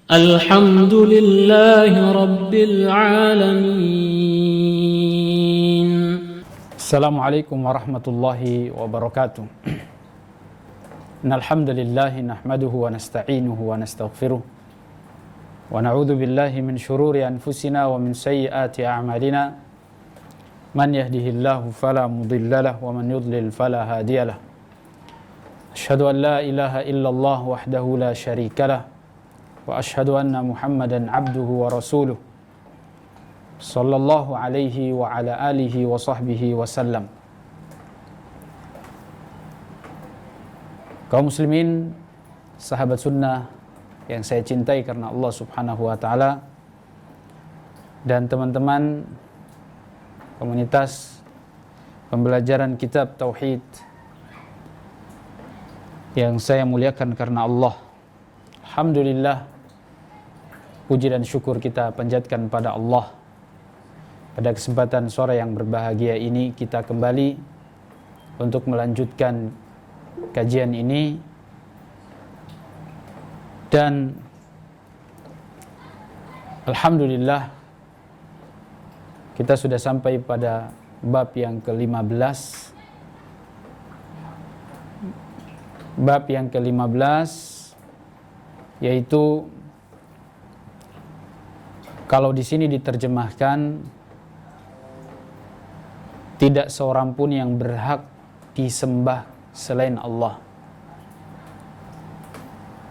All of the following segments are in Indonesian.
الحمد لله رب العالمين. Assalamualaikum warahmatullahi wabarakatuh. Innalhamdulillahi nahmaduhu wa nasta'inuhu wa nastaghfiruh wa na'udzu billahi min shururi anfusina wa min sayyiati a'malina. Man yahdihillahu fala mudhillalah wa man yudlil fala hadiyalah. Asyhadu an la ilaha illallah wahdahu la syarikalah wa asyhadu anna Muhammadan abduhu wa rasuluh sallallahu alaihi wa ala alihi wa sahbihi wasallam. Kaum muslimin, sahabat sunnah yang saya cintai karena Allah subhanahu wa ta'ala, dan teman-teman komunitas pembelajaran kitab Tauhid yang saya muliakan karena Allah. Alhamdulillah, puji dan syukur kita panjatkan pada Allah. Pada kesempatan sore yang berbahagia ini, kita kembali untuk melanjutkan kajian ini, dan alhamdulillah kita sudah sampai pada bab yang ke-15. Bab yang ke-15 yaitu, kalau di sini diterjemahkan, tidak seorang pun yang berhak disembah selain Allah.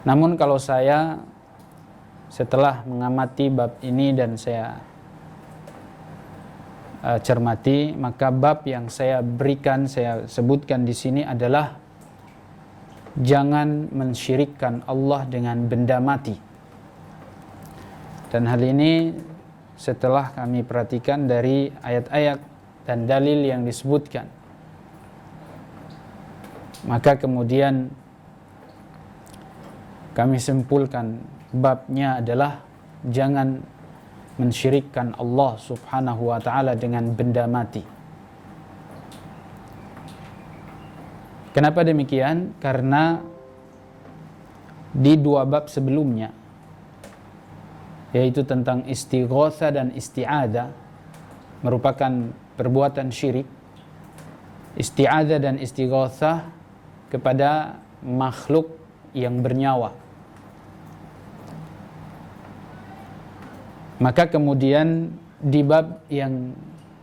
Namun kalau saya setelah mengamati bab ini dan saya cermati, maka bab yang saya berikan, saya sebutkan di sini adalah jangan mensyirikkan Allah dengan benda mati. Dan hal ini setelah kami perhatikan dari ayat-ayat dan dalil yang disebutkan, maka kemudian kami simpulkan babnya adalah jangan mensyirikkan Allah subhanahu wa ta'ala dengan benda mati. Kenapa demikian? Karena di dua bab sebelumnya, yaitu tentang istighatsah dan isti'adzah, merupakan perbuatan syirik. Isti'adzah dan istighatsah kepada makhluk yang bernyawa. Maka kemudian di bab yang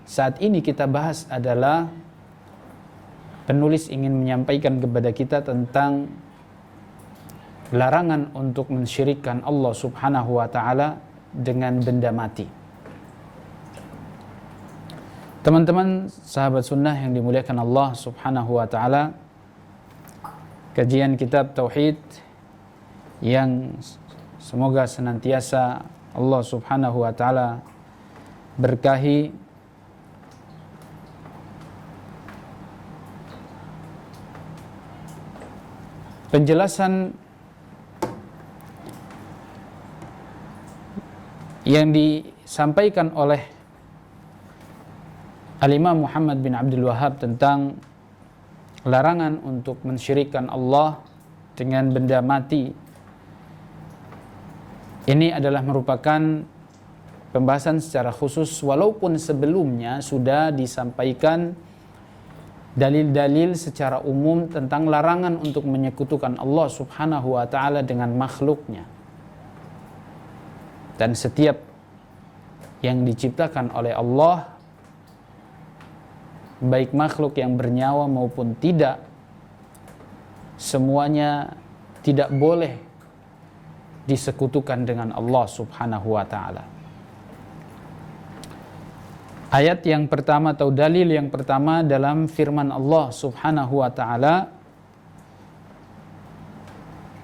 saat ini kita bahas adalah penulis ingin menyampaikan kepada kita tentang larangan untuk mensyirikkan Allah subhanahu wa ta'ala dengan benda mati. Teman-teman sahabat sunnah yang dimuliakan Allah subhanahu wa ta'ala, kajian kitab Tauhid yang semoga senantiasa Allah subhanahu wa ta'ala berkahi, penjelasan yang disampaikan oleh Al-Imam Muhammad bin Abdul Wahhab tentang larangan untuk mensyirikkan Allah dengan benda mati, ini adalah merupakan pembahasan secara khusus, walaupun sebelumnya sudah disampaikan dalil-dalil secara umum tentang larangan untuk menyekutukan Allah subhanahu wa ta'ala dengan makhluknya. Dan setiap yang diciptakan oleh Allah, baik makhluk yang bernyawa maupun tidak, semuanya tidak boleh disekutukan dengan Allah subhanahu wa ta'ala. Ayat yang pertama atau dalil yang pertama dalam firman Allah subhanahu wa ta'ala,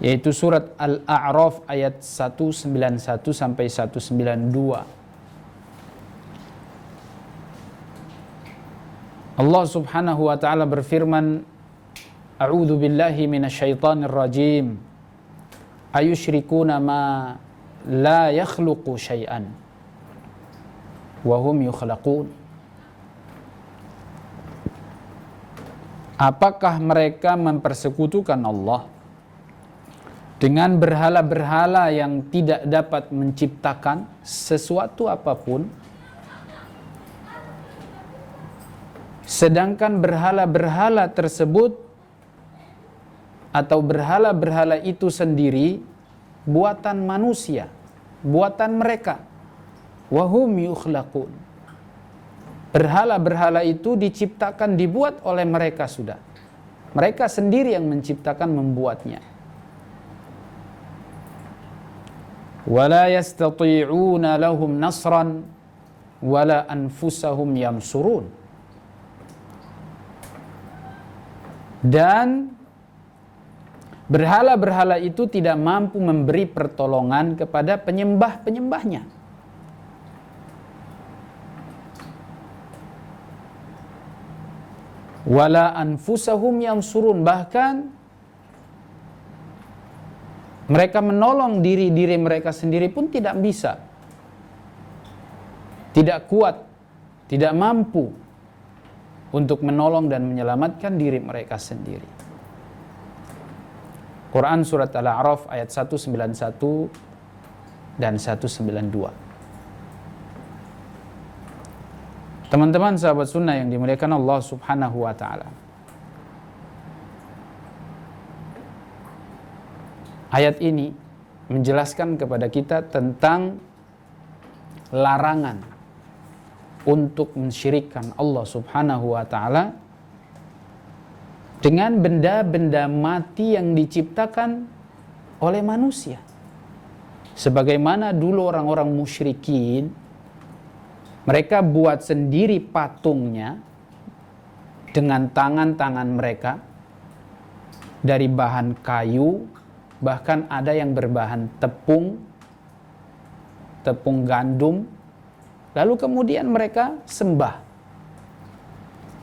yaitu surat Al-A'raf ayat 191 sampai 192. Allah subhanahu wa ta'ala berfirman, A'udzu billahi minasyaitonir rajim. Ayusyrikuna ma la yakhluqu syai'an wa hum yukhlaqun. Apakah mereka mempersekutukan Allah dengan berhala-berhala yang tidak dapat menciptakan sesuatu apapun, sedangkan berhala-berhala tersebut atau berhala-berhala itu sendiri buatan manusia, buatan mereka. Wahum yukhlaqun. Berhala-berhala itu diciptakan, dibuat oleh mereka sudah. Mereka sendiri yang menciptakan, membuatnya. Wala yastati'una lahum nasran wala anfusahum yansurun. Dan berhala-berhala itu tidak mampu memberi pertolongan kepada penyembah-penyembahnya. Wala anfusahum yansurun, bahkan mereka menolong diri-diri mereka sendiri pun tidak bisa, tidak kuat, tidak mampu untuk menolong dan menyelamatkan diri mereka sendiri. Quran surat Al-A'raf ayat 191 dan 192. Teman-teman sahabat sunnah yang dimuliakan Allah subhanahu wa ta'ala, ayat ini menjelaskan kepada kita tentang larangan untuk mensyirikkan Allah subhanahu wa ta'ala dengan benda-benda mati yang diciptakan oleh manusia. Sebagaimana dulu orang-orang musyrikin, mereka buat sendiri patungnya dengan tangan-tangan mereka dari bahan kayu, bahkan ada yang berbahan tepung gandum, lalu kemudian mereka sembah.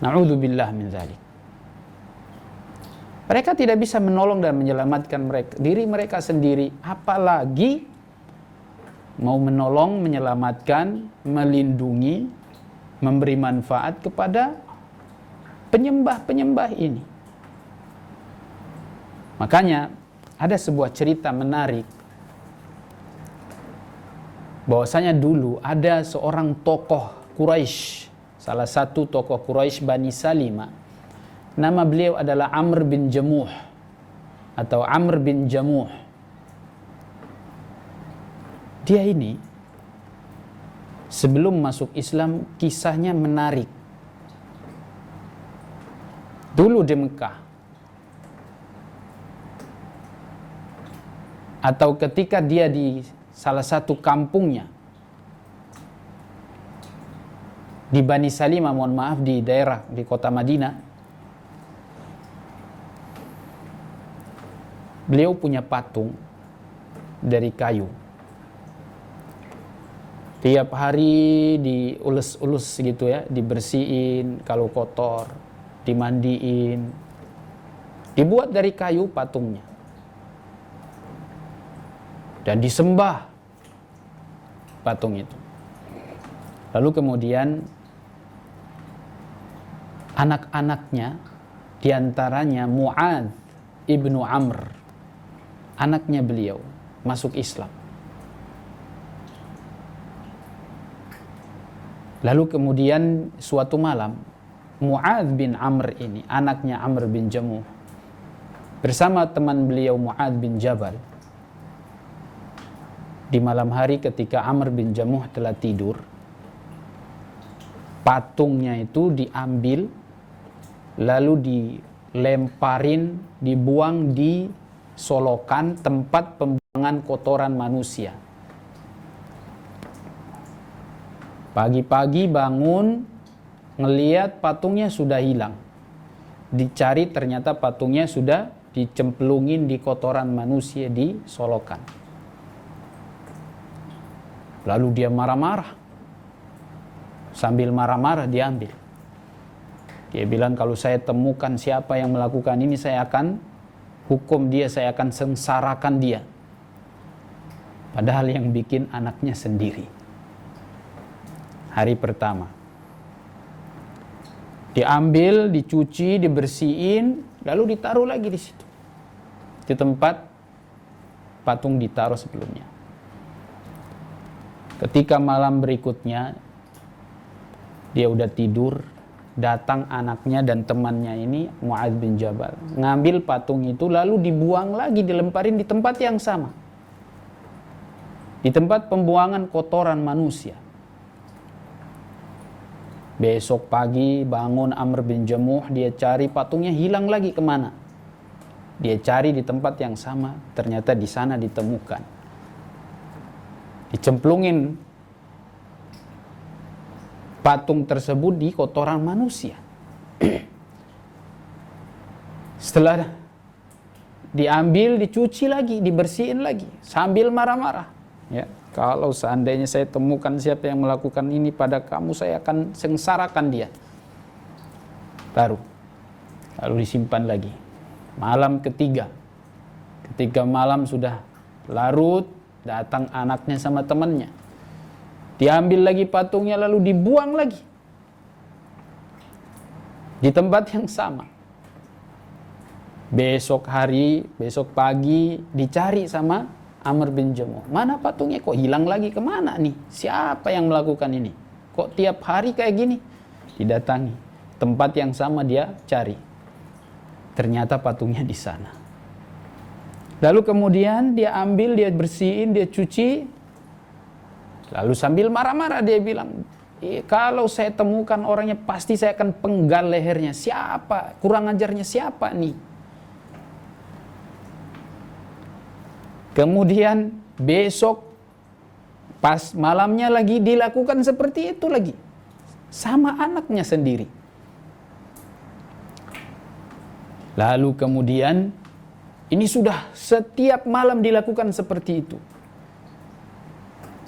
Na'udzubillah min dzalik. Mereka tidak bisa menolong dan menyelamatkan diri mereka sendiri, apalagi mau menolong, menyelamatkan, melindungi, memberi manfaat kepada penyembah-penyembah ini. Makanya ada sebuah cerita menarik, bahwasanya dulu ada seorang tokoh Quraisy, salah satu tokoh Quraisy Bani Salimah. Nama beliau adalah Amr bin Jamuh atau Amr bin Jamuh. Dia ini sebelum masuk Islam kisahnya menarik. Dulu di Mekah, atau ketika dia di salah satu kampungnya di Bani Salimah, mohon maaf, di daerah di kota Madinah, beliau punya patung dari kayu. Tiap hari diulus-ulus gitu ya, dibersihin kalau kotor, dimandiin. Dibuat dari kayu patungnya. Dan disembah patung itu. Lalu kemudian anak-anaknya, diantaranya Mu'adz ibnu Amr, anaknya beliau, masuk Islam. Lalu kemudian suatu malam, Mu'adz bin Amr ini, anaknya Amr bin Jamuh, bersama teman beliau Mu'adz bin Jabal, di malam hari ketika Amr bin Jamuh telah tidur, patungnya itu diambil, lalu dilemparin, dibuang di solokan, tempat pembuangan kotoran manusia. Pagi-pagi bangun, ngeliat patungnya sudah hilang. Dicari, ternyata patungnya sudah dicemplungin di kotoran manusia di solokan. Lalu dia marah-marah. Sambil marah-marah diambil. Dia bilang, kalau saya temukan siapa yang melakukan ini, saya akan hukum dia, saya akan sengsarakan dia. Padahal yang bikin anaknya sendiri. Hari pertama diambil, dicuci, dibersihin, lalu ditaruh lagi di situ, di tempat patung ditaruh sebelumnya. Ketika malam berikutnya dia udah tidur, datang anaknya dan temannya ini, Mu'adz bin Jabal, ngambil patung itu lalu dibuang lagi, dilemparin di tempat yang sama, di tempat pembuangan kotoran manusia. Besok pagi bangun Amr bin Jamuh, dia cari patungnya, hilang lagi kemana. Dia cari di tempat yang sama, ternyata di sana ditemukan, dicemplungin patung tersebut di kotoran manusia. Setelah diambil, dicuci lagi, dibersihin lagi, sambil marah-marah. Ya, kalau seandainya saya temukan siapa yang melakukan ini pada kamu, saya akan sengsarakan dia. Lalu disimpan lagi. Malam ketiga, ketika malam sudah larut, datang anaknya sama temannya. Diambil lagi patungnya lalu dibuang lagi di tempat yang sama. Besok pagi dicari sama Amr bin Jamuh. Mana patungnya, kok hilang lagi, kemana nih? Siapa yang melakukan ini? Kok tiap hari kayak gini? Didatangi tempat yang sama, dia cari. Ternyata patungnya di sana. Lalu kemudian dia ambil, dia bersihin, dia cuci. Lalu sambil marah-marah dia bilang, kalau saya temukan orangnya pasti saya akan penggal lehernya. Siapa? Kurang ajarnya siapa nih? Kemudian besok pas malamnya lagi dilakukan seperti itu lagi. Sama anaknya sendiri. Lalu kemudian ini sudah setiap malam dilakukan seperti itu.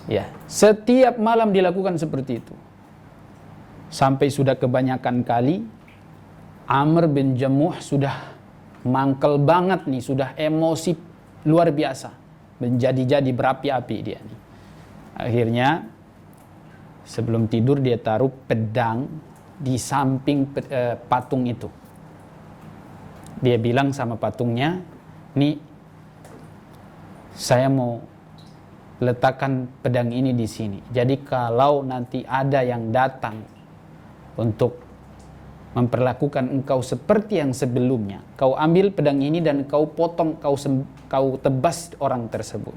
Ya, setiap malam dilakukan seperti itu. Sampai sudah kebanyakan kali Amr bin Jamuh sudah mangkel banget nih, sudah emosi luar biasa, menjadi-jadi berapi-api dia nih. Akhirnya sebelum tidur dia taruh pedang di samping patung itu. Dia bilang sama patungnya, "Nih, saya mau letakkan pedang ini di sini. Jadi kalau nanti ada yang datang untuk memperlakukan engkau seperti yang sebelumnya, kau ambil pedang ini dan kau potong, kau tebas orang tersebut.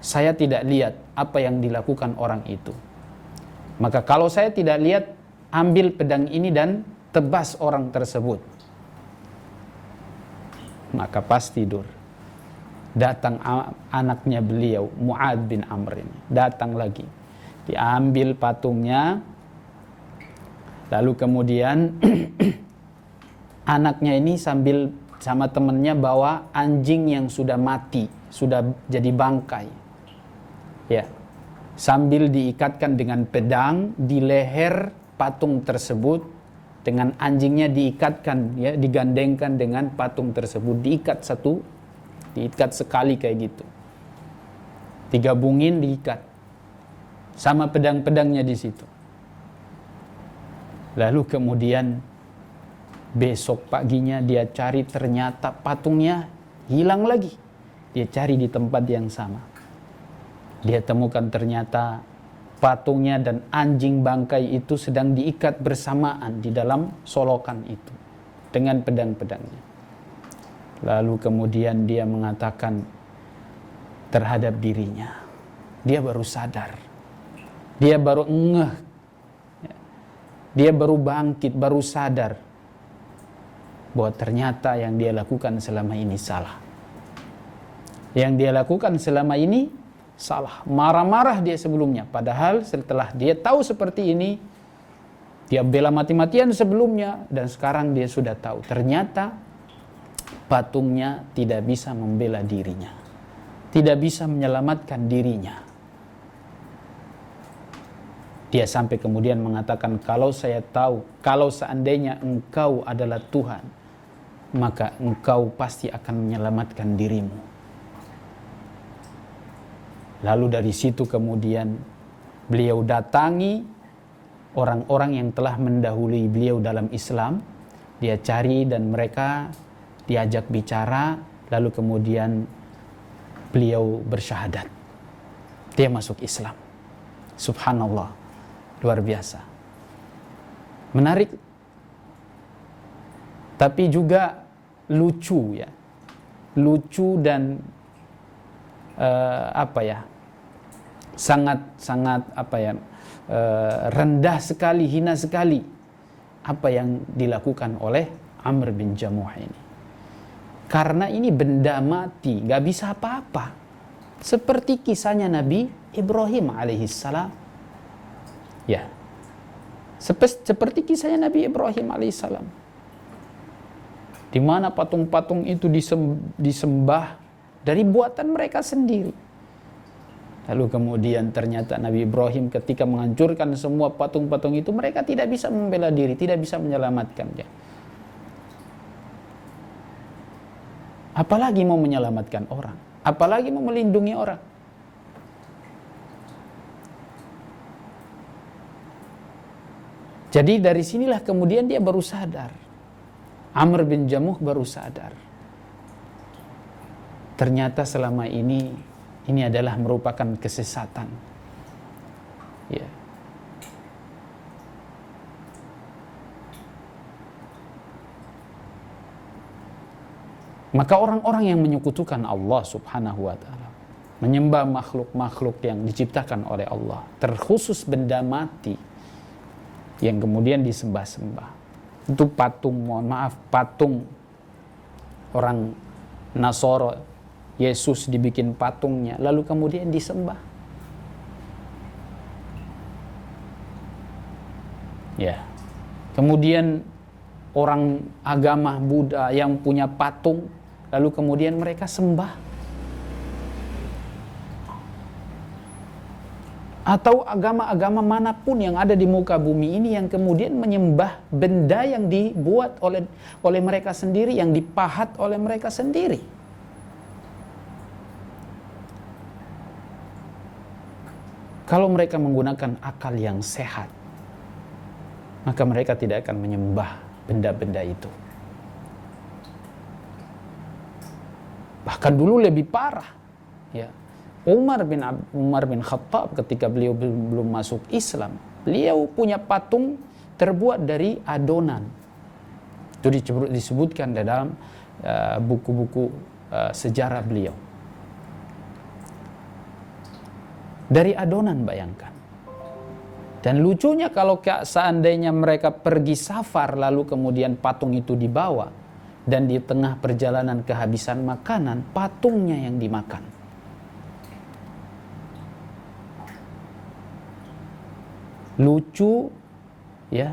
Saya tidak lihat apa yang dilakukan orang itu. Maka kalau saya tidak lihat, ambil pedang ini dan tebas orang tersebut." Maka pas tidur, datang anaknya beliau, Mu'adz bin Amr ini. Datang lagi. Diambil patungnya. Lalu kemudian anaknya ini sambil sama temannya bawa anjing yang sudah mati, sudah jadi bangkai. Ya. Sambil diikatkan dengan pedang di leher patung tersebut, dengan anjingnya diikatkan, ya, digandengkan dengan patung tersebut, diikat sekali kayak gitu, digabungin, diikat sama pedang-pedangnya di situ. Lalu kemudian besok paginya dia cari, ternyata patungnya hilang lagi. Dia cari di tempat yang sama, dia temukan ternyata patungnya dan anjing bangkai itu sedang diikat bersamaan di dalam solokan itu dengan pedang-pedangnya. Lalu kemudian dia mengatakan terhadap dirinya, dia baru sadar, dia baru ngeh, dia baru bangkit, baru sadar bahwa ternyata yang dia lakukan selama ini salah. Yang dia lakukan selama ini salah. Marah-marah dia sebelumnya, padahal setelah dia tahu seperti ini, dia bela mati-matian sebelumnya, dan sekarang dia sudah tahu ternyata patungnya tidak bisa membela dirinya, tidak bisa menyelamatkan dirinya. Dia sampai kemudian mengatakan, kalau saya tahu, kalau seandainya engkau adalah Tuhan, maka engkau pasti akan menyelamatkan dirimu. Lalu dari situ kemudian beliau datangi orang-orang yang telah mendahului beliau dalam Islam. Dia cari dan mereka diajak bicara. Lalu kemudian beliau bersyahadat. Dia masuk Islam. Subhanallah, luar biasa. Menarik, tapi juga lucu ya. Lucu dan sangat rendah sekali, hina sekali apa yang dilakukan oleh Amr bin Jamuh ini. Karena ini benda mati, gak bisa apa-apa. Seperti kisahnya Nabi Ibrahim alaihissalam. Ya, seperti kisahnya Nabi Ibrahim alaihissalam, di mana patung-patung itu disembah dari buatan mereka sendiri. Lalu kemudian ternyata Nabi Ibrahim ketika menghancurkan semua patung-patung itu, mereka tidak bisa membela diri, tidak bisa menyelamatkannya. Apalagi mau menyelamatkan orang, apalagi mau melindungi orang. Jadi dari sinilah kemudian dia baru sadar. Amr bin Jamuh baru sadar. Ternyata selama ini adalah merupakan kesesatan. Ya. Maka orang-orang yang menyekutukan Allah Subhanahu wa ta'ala, menyembah makhluk-makhluk yang diciptakan oleh Allah, terkhusus benda mati yang kemudian disembah-sembah. Itu patung, patung orang Nasoro, Yesus dibikin patungnya, lalu kemudian disembah. Ya. Kemudian orang agama Buddha yang punya patung, lalu kemudian mereka sembah. Atau agama-agama manapun yang ada di muka bumi ini yang kemudian menyembah benda yang dibuat oleh mereka sendiri, yang dipahat oleh mereka sendiri. Kalau mereka menggunakan akal yang sehat, maka mereka tidak akan menyembah benda-benda itu. Bahkan dulu lebih parah, ya. Umar bin Khattab ketika beliau belum masuk Islam, beliau punya patung terbuat dari adonan. Itu disebutkan dalam buku-buku sejarah beliau. Dari adonan, bayangkan. Dan lucunya kalau seandainya mereka pergi safar lalu kemudian patung itu dibawa, dan di tengah perjalanan kehabisan makanan, patungnya yang dimakan. Lucu, ya,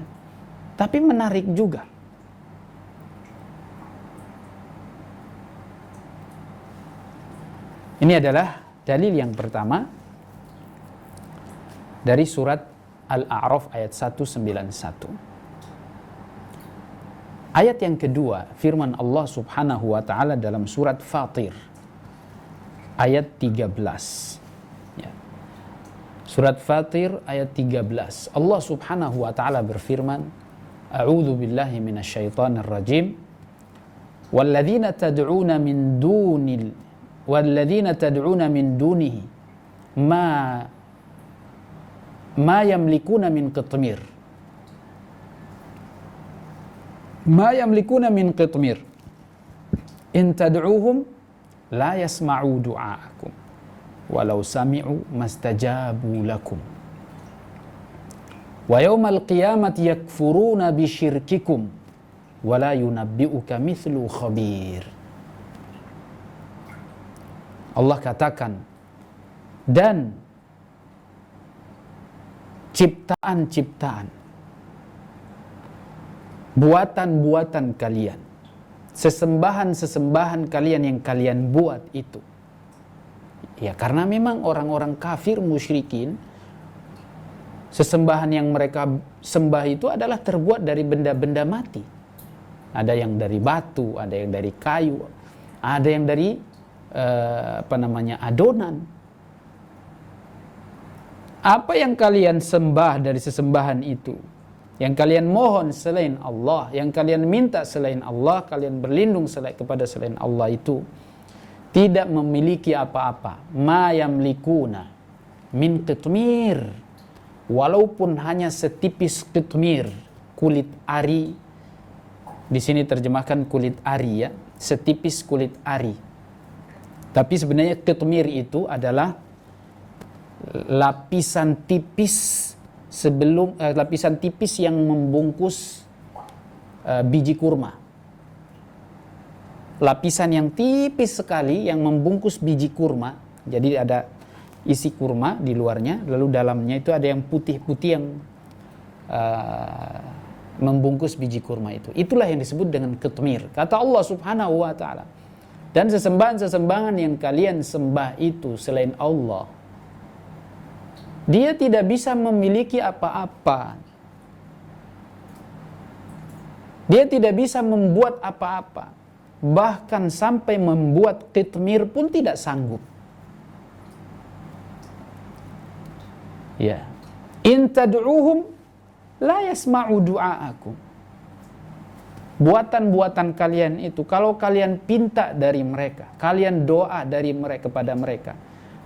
tapi menarik juga. Ini adalah dalil yang pertama dari surat Al-A'raf ayat 191. Ayat yang kedua, firman Allah Subhanahu wa taala dalam surat Fatir ayat 13. Surat Fatir ayat 13. Allah Subhanahu wa taala berfirman, A'udzu billahi minasyaitonir rajim. Walladzina tad'una min dunihi ma yamlikuna min qitmir. Ma yamlikuna min qitmir. In tad'uuhum la yasma'u du'aakum. Walau sami'u mastajabu lakum. Wa yawmal qiyamati yakfuruna bisyirkikum wa la yunabbi'uka mithlu khabir. Allah katakan, dan ciptaan-ciptaan, buatan-buatan kalian, sesembahan-sesembahan kalian yang kalian buat itu. Ya, karena memang orang-orang kafir musyrikin, sesembahan yang mereka sembah itu adalah terbuat dari benda-benda mati. Ada yang dari batu, ada yang dari kayu, ada yang dari adonan. Apa yang kalian sembah dari sesembahan itu, yang kalian mohon selain Allah, yang kalian minta selain Allah, kalian berlindung kepada selain Allah itu, tidak memiliki apa-apa, ma yamlikuna min qitmir, walaupun hanya setipis qitmir, kulit ari. Di sini terjemahkan kulit ari ya, setipis kulit ari. Tapi sebenarnya qitmir itu adalah lapisan tipis lapisan tipis yang membungkus biji kurma. Lapisan yang tipis sekali yang membungkus biji kurma. Jadi ada isi kurma di luarnya, lalu dalamnya itu ada yang putih-putih yang membungkus biji kurma itu. Itulah yang disebut dengan qitmir. Kata Allah Subhanahu wa taala. Dan sesembahan-sesembahan yang kalian sembah itu selain Allah, dia tidak bisa memiliki apa-apa. Dia tidak bisa membuat apa-apa. Bahkan sampai membuat qitmir pun tidak sanggup. Ya. In tad'uhum la yasma'u du'aakum. Buatan-buatan kalian itu, kalau kalian pinta dari mereka, kalian doa dari mereka kepada mereka,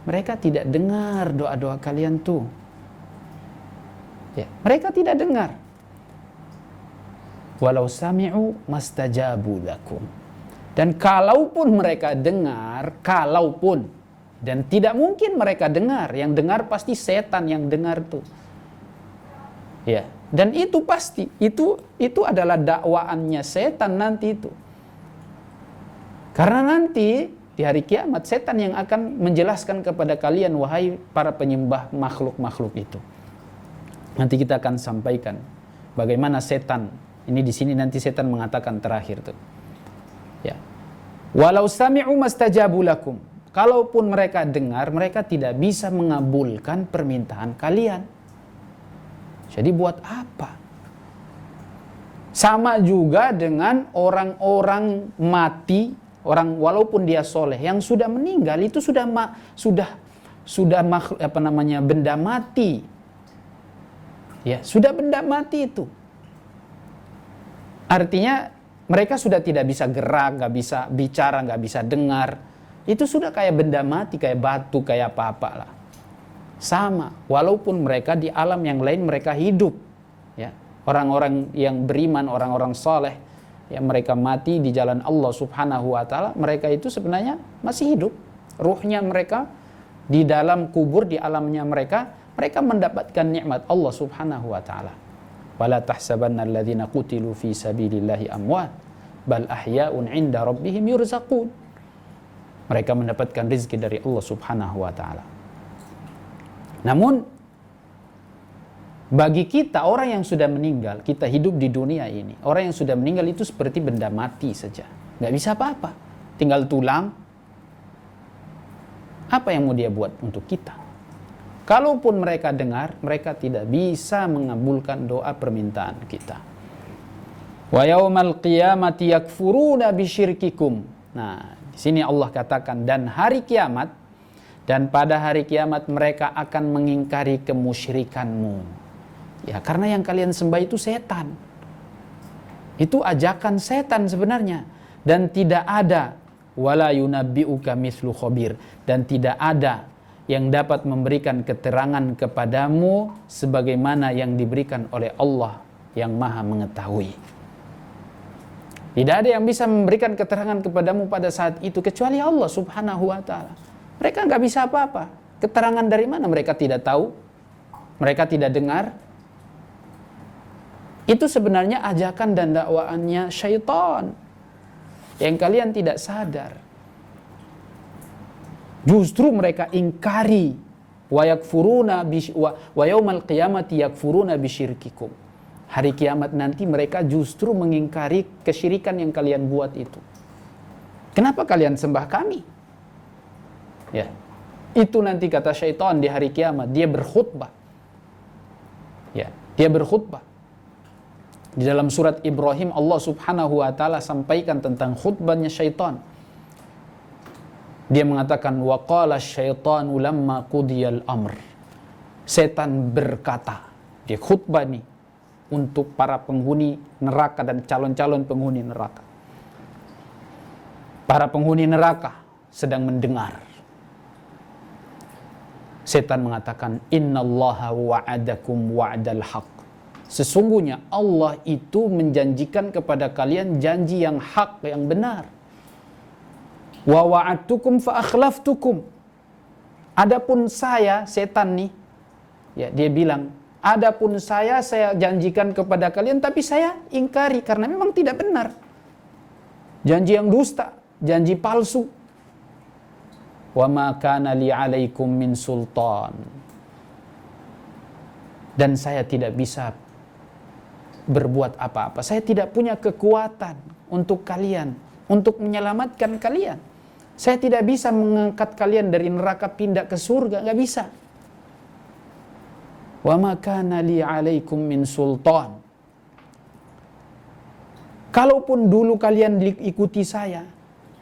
mereka tidak dengar doa-doa kalian tuh. Ya, mereka tidak dengar. Walau sami'u mastajabu lakum. Dan kalaupun mereka dengar, dan tidak mungkin mereka dengar, yang dengar pasti setan yang dengar tuh. Ya, dan itu pasti, itu adalah dakwaannya setan nanti itu. Karena nanti di hari kiamat setan yang akan menjelaskan kepada kalian, wahai para penyembah makhluk-makhluk itu. Nanti kita akan sampaikan bagaimana setan, ini di sini nanti setan mengatakan terakhir tuh. Ya. Walau sami'u mastajabu lakum. Kalaupun mereka dengar, mereka tidak bisa mengabulkan permintaan kalian. Jadi buat apa? Sama juga dengan orang-orang mati, orang walaupun dia soleh, yang sudah meninggal itu sudah benda mati. Ya, sudah benda mati itu. Artinya mereka sudah tidak bisa gerak, nggak bisa bicara, nggak bisa dengar. Itu sudah kayak benda mati, kayak batu, kayak apa-apa lah. Sama, walaupun mereka di alam yang lain mereka hidup. Ya, orang-orang yang beriman, orang-orang soleh, yang mereka mati di jalan Allah Subhanahu wa taala, mereka itu sebenarnya masih hidup. Ruhnya mereka di dalam kubur, di alamnya mereka mendapatkan nikmat Allah Subhanahu wa taala. Wala tahsabanna alladhina qutilu fi sabilillahi amwat, bal ahya'un 'inda rabbihim yurzaqun. Mereka mendapatkan rezeki dari Allah Subhanahu wa taala. Namun bagi kita, orang yang sudah meninggal, kita hidup di dunia ini, orang yang sudah meninggal itu seperti benda mati saja, nggak bisa apa-apa, tinggal tulang. Apa yang mau dia buat untuk kita? Kalaupun mereka dengar, mereka tidak bisa mengabulkan doa permintaan kita. Wa yaumal qiyamati yakfuruna bisyirkikum. Nah, di sini Allah katakan, dan hari kiamat, dan pada hari kiamat mereka akan mengingkari kemusyrikanmu. Ya, karena yang kalian sembah itu setan. Itu ajakan setan sebenarnya. Dan tidak ada wala yunabbi'uka mislu khabir, dan tidak ada yang dapat memberikan keterangan kepadamu sebagaimana yang diberikan oleh Allah yang Maha mengetahui. Tidak ada yang bisa memberikan keterangan kepadamu pada saat itu kecuali Allah Subhanahu wa taala. Mereka nggak bisa apa-apa. Keterangan dari mana mereka tidak tahu? Mereka tidak dengar. Itu sebenarnya ajakan dan dakwaannya syaitan yang kalian tidak sadar. Justru mereka ingkari wa yaumal qiyamati yakfuruna bisyirkikum. Hari kiamat nanti mereka justru mengingkari kesyirikan yang kalian buat itu. Kenapa kalian sembah kami? Ya. Itu nanti kata syaitan di hari kiamat, dia berkhutbah. Ya, dia berkhutbah. Di dalam surat Ibrahim Allah Subhanahu wa taala sampaikan tentang khutbahnya syaitan. Dia mengatakan waqala syaitanu lamma qudiyal amr. Setan berkata, dia khutbah nih untuk para penghuni neraka dan calon-calon penghuni neraka. Para penghuni neraka sedang mendengar. Setan mengatakan, innallaha wa'adakum wa'dal haq. Sesungguhnya Allah itu menjanjikan kepada kalian janji yang hak, yang benar. Wa wa'adtukum fa akhlaftukum. Adapun saya, setan nih, ya, dia bilang, adapun saya janjikan kepada kalian, tapi saya ingkari karena memang tidak benar. Janji yang dusta, janji palsu. Wa ma kana li 'alaikum min sultan. Dan saya tidak bisa berbuat apa-apa. Saya tidak punya kekuatan untuk kalian, untuk menyelamatkan kalian. Saya tidak bisa mengangkat kalian dari neraka pindah ke surga, enggak bisa. Wa ma kana li 'alaikum min sultan. Kalaupun dulu kalian ikuti saya,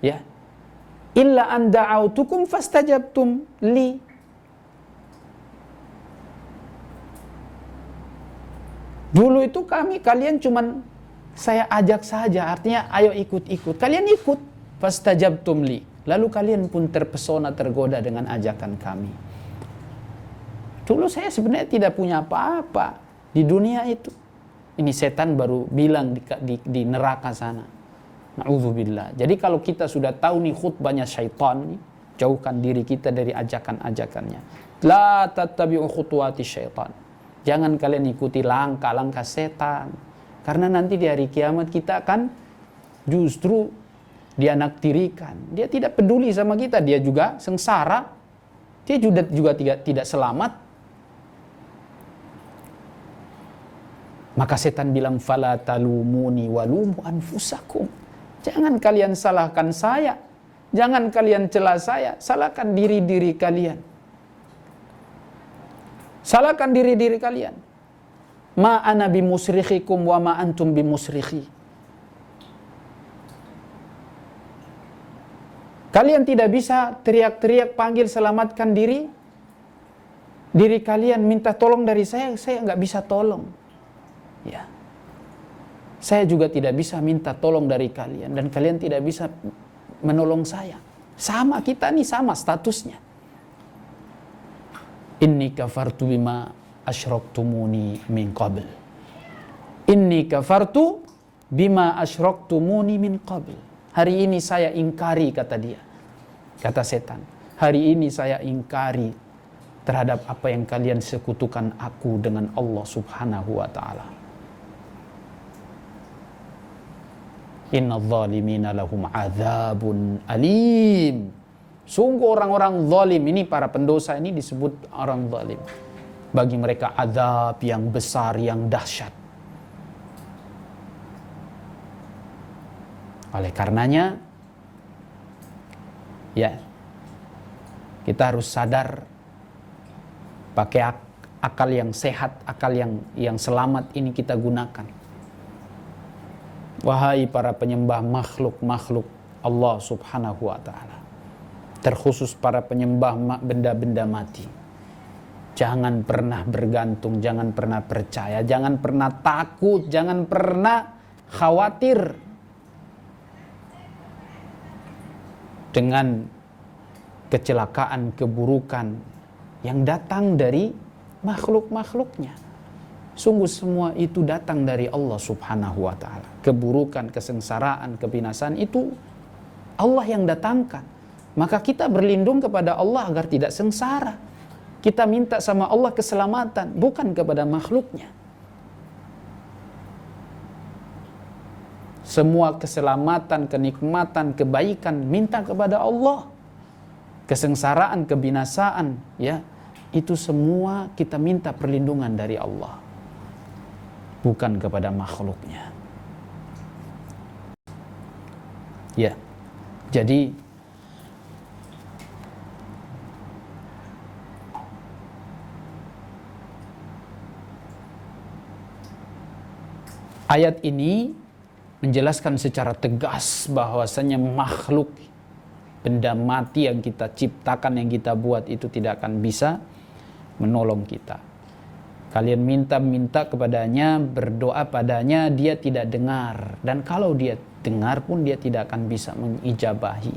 ya, illa an da'autukum fastajabtum li. Dulu itu kalian cuman saya ajak saja, artinya ayo ikut-ikut. Kalian ikut, fastajabtum li. Lalu kalian pun terpesona, tergoda dengan ajakan kami. Dulu saya sebenarnya tidak punya apa-apa di dunia itu. Ini setan baru bilang di neraka sana. Na'udzubillah. Jadi kalau kita sudah tahu nih khutbahnya syaitan nih, jauhkan diri kita dari ajakan-ajakannya. La tattabi'u khutuwati syaitan. Jangan kalian ikuti langkah-langkah setan. Karena nanti di hari kiamat kita akan justru dianaktirikan. Dia tidak peduli sama kita, dia juga sengsara. Dia juga tidak selamat. Maka setan bilang, fala talumuni walumu anfusakum. Jangan kalian salahkan saya. Jangan kalian cela saya. Salahkan diri-diri kalian. Salahkan diri-diri kalian. Ma ana bimusrikhikum wa ma antum bimusrikhi. Kalian tidak bisa teriak-teriak panggil selamatkan diri kalian, minta tolong dari saya nggak bisa tolong. Ya. Saya juga tidak bisa minta tolong dari kalian dan kalian tidak bisa menolong saya. Sama kita nih, sama statusnya. Inni kafartu bima asyraktumuni min qabl. Inni kafartu bima asyraktumuni min qabl. Hari ini saya ingkari, kata dia. Kata setan, hari ini saya ingkari terhadap apa yang kalian sekutukan aku dengan Allah subhanahu wa ta'ala. Inna zalimina lahum azabun alim. Sungguh orang-orang zalim ini, para pendosa ini disebut orang zalim. Bagi mereka azab yang besar, yang dahsyat. Oleh karenanya, ya, kita harus sadar, pakai akal yang sehat, akal yang selamat ini kita gunakan. Wahai para penyembah makhluk-makhluk Allah subhanahu wa ta'ala, terkhusus para penyembah benda-benda mati, jangan pernah bergantung, jangan pernah percaya, jangan pernah takut, jangan pernah khawatir dengan kecelakaan, keburukan yang datang dari makhluk-makhluknya. Sungguh semua itu datang dari Allah subhanahu wa ta'ala. Keburukan, kesengsaraan, kebinasaan itu Allah yang datangkan. Maka kita berlindung kepada Allah agar tidak sengsara. Kita minta sama Allah keselamatan, bukan kepada makhluknya. Semua keselamatan, kenikmatan, kebaikan minta kepada Allah. Kesengsaraan, kebinasaan, ya, itu semua kita minta perlindungan dari Allah, bukan kepada makhluknya. Ya, jadi ayat ini menjelaskan secara tegas bahwasanya makhluk, benda mati yang kita ciptakan, yang kita buat itu tidak akan bisa menolong kita. Kalian minta kepadanya, berdoa padanya, dia tidak dengar. Dan kalau dia dengar pun dia tidak akan bisa mengijabahi.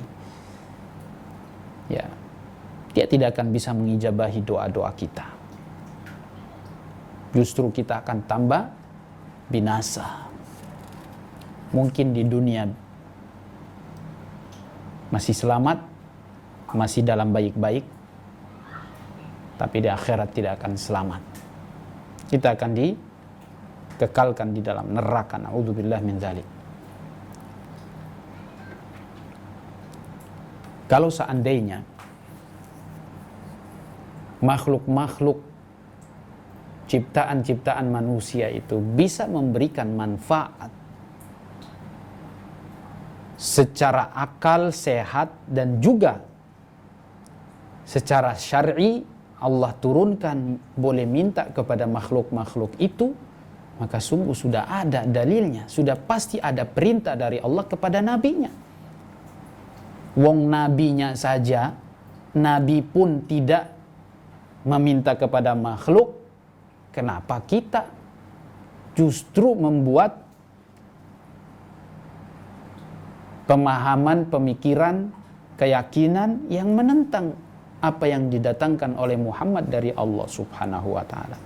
ya, dia tidak akan bisa mengijabahi doa-doa kita. Justru kita akan tambah binasa. Mungkin di dunia masih selamat, masih dalam baik-baik, tapi di akhirat tidak akan selamat. Kita akan dikekalkan di dalam neraka. Na'udzubillah min dzalik. Kalau seandainya makhluk-makhluk ciptaan-ciptaan manusia itu bisa memberikan manfaat secara akal sehat dan juga secara syar'i, Allah turunkan boleh minta kepada makhluk-makhluk itu, maka sungguh sudah ada dalilnya, sudah pasti ada perintah dari Allah kepada nabinya. Wong nabinya saja, nabi pun tidak meminta kepada makhluk, kenapa kita justru membuat pemahaman, pemikiran, keyakinan yang menentang apa yang didatangkan oleh Muhammad dari Allah Subhanahu wa ta'ala.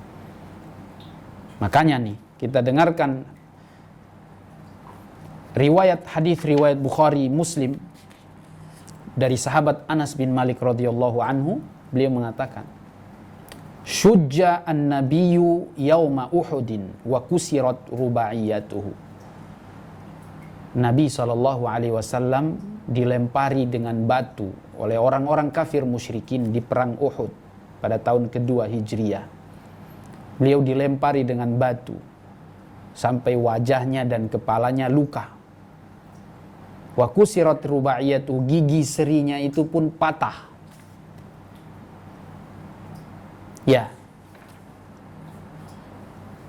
Makanya nih, kita dengarkan riwayat hadis riwayat Bukhari, Muslim dari sahabat Anas bin Malik radhiyallahu anhu. Beliau mengatakan, syujja an-nabiyyu yauma Uhudin wa kusirat rubaiyatuhu. Nabi SAW dilempari dengan batu oleh orang-orang kafir musyrikin di perang Uhud pada tahun kedua Hijriah. Beliau dilempari dengan batu sampai wajahnya dan kepalanya luka. Wa kusirat rubaiyatuhu, gigi serinya itu pun patah. Ya.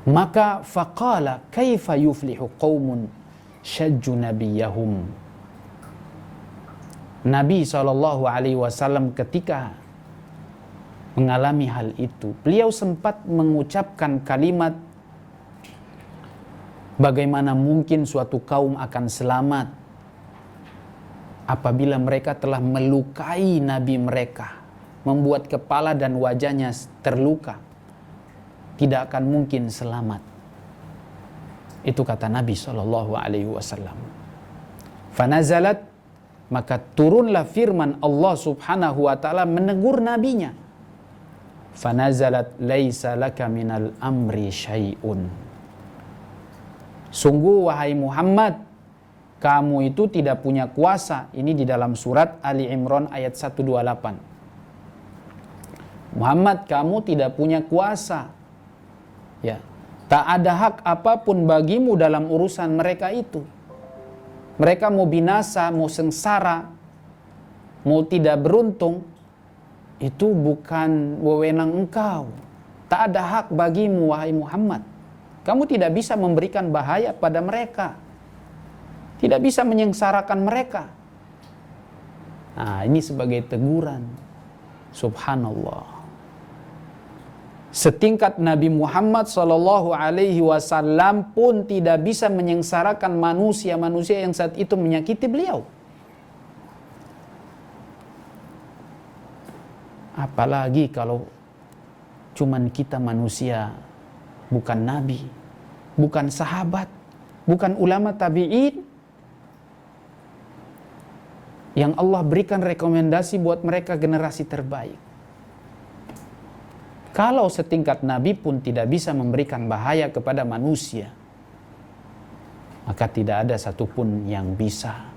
Maka faqala kaifa yuflihu qaumun syajju nabiyahum. Nabi SAW ketika mengalami hal itu, beliau sempat mengucapkan kalimat, bagaimana mungkin suatu kaum akan selamat apabila mereka telah melukai nabi mereka, membuat kepala dan wajahnya terluka. Tidak akan mungkin selamat. Itu kata Nabi SAW. Fanazalat, maka turunlah firman Allah Subhanahu wa ta'ala menegur nabinya. Fanazalat laisa laka minal amri syai'un. Sungguh wahai Muhammad, kamu itu tidak punya kuasa. Ini di dalam surat Ali Imran ayat 128. Muhammad, kamu tidak punya kuasa. Ya, tak ada hak apapun bagimu dalam urusan mereka itu. Mereka mau binasa, mau sengsara, mau tidak beruntung, itu bukan wewenang engkau. Tak ada hak bagimu wahai Muhammad. Kamu tidak bisa memberikan bahaya pada mereka, tidak bisa menyengsarakan mereka. Nah, ini sebagai teguran. Subhanallah. Setingkat Nabi Muhammad SAW pun tidak bisa menyengsarakan manusia-manusia yang saat itu menyakiti beliau. Apalagi kalau cuman kita manusia, bukan nabi, bukan sahabat, bukan ulama tabi'in, yang Allah berikan rekomendasi buat mereka generasi terbaik. Kalau setingkat Nabi pun tidak bisa memberikan bahaya kepada manusia, maka tidak ada satupun yang bisa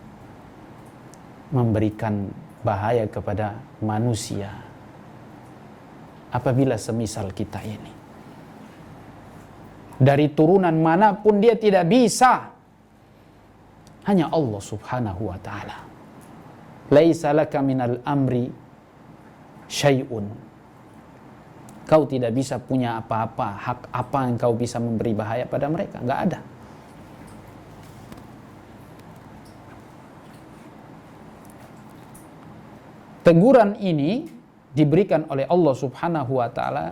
memberikan bahaya kepada manusia apabila semisal kita ini. Dari turunan manapun dia tidak bisa. Hanya Allah Subhanahu wa ta'ala. Laisa laka minal amri syai'un. Kau tidak bisa punya apa-apa, hak apa yang kau bisa memberi bahaya pada mereka. Enggak ada. Teguran ini diberikan oleh Allah Subhanahu wa ta'ala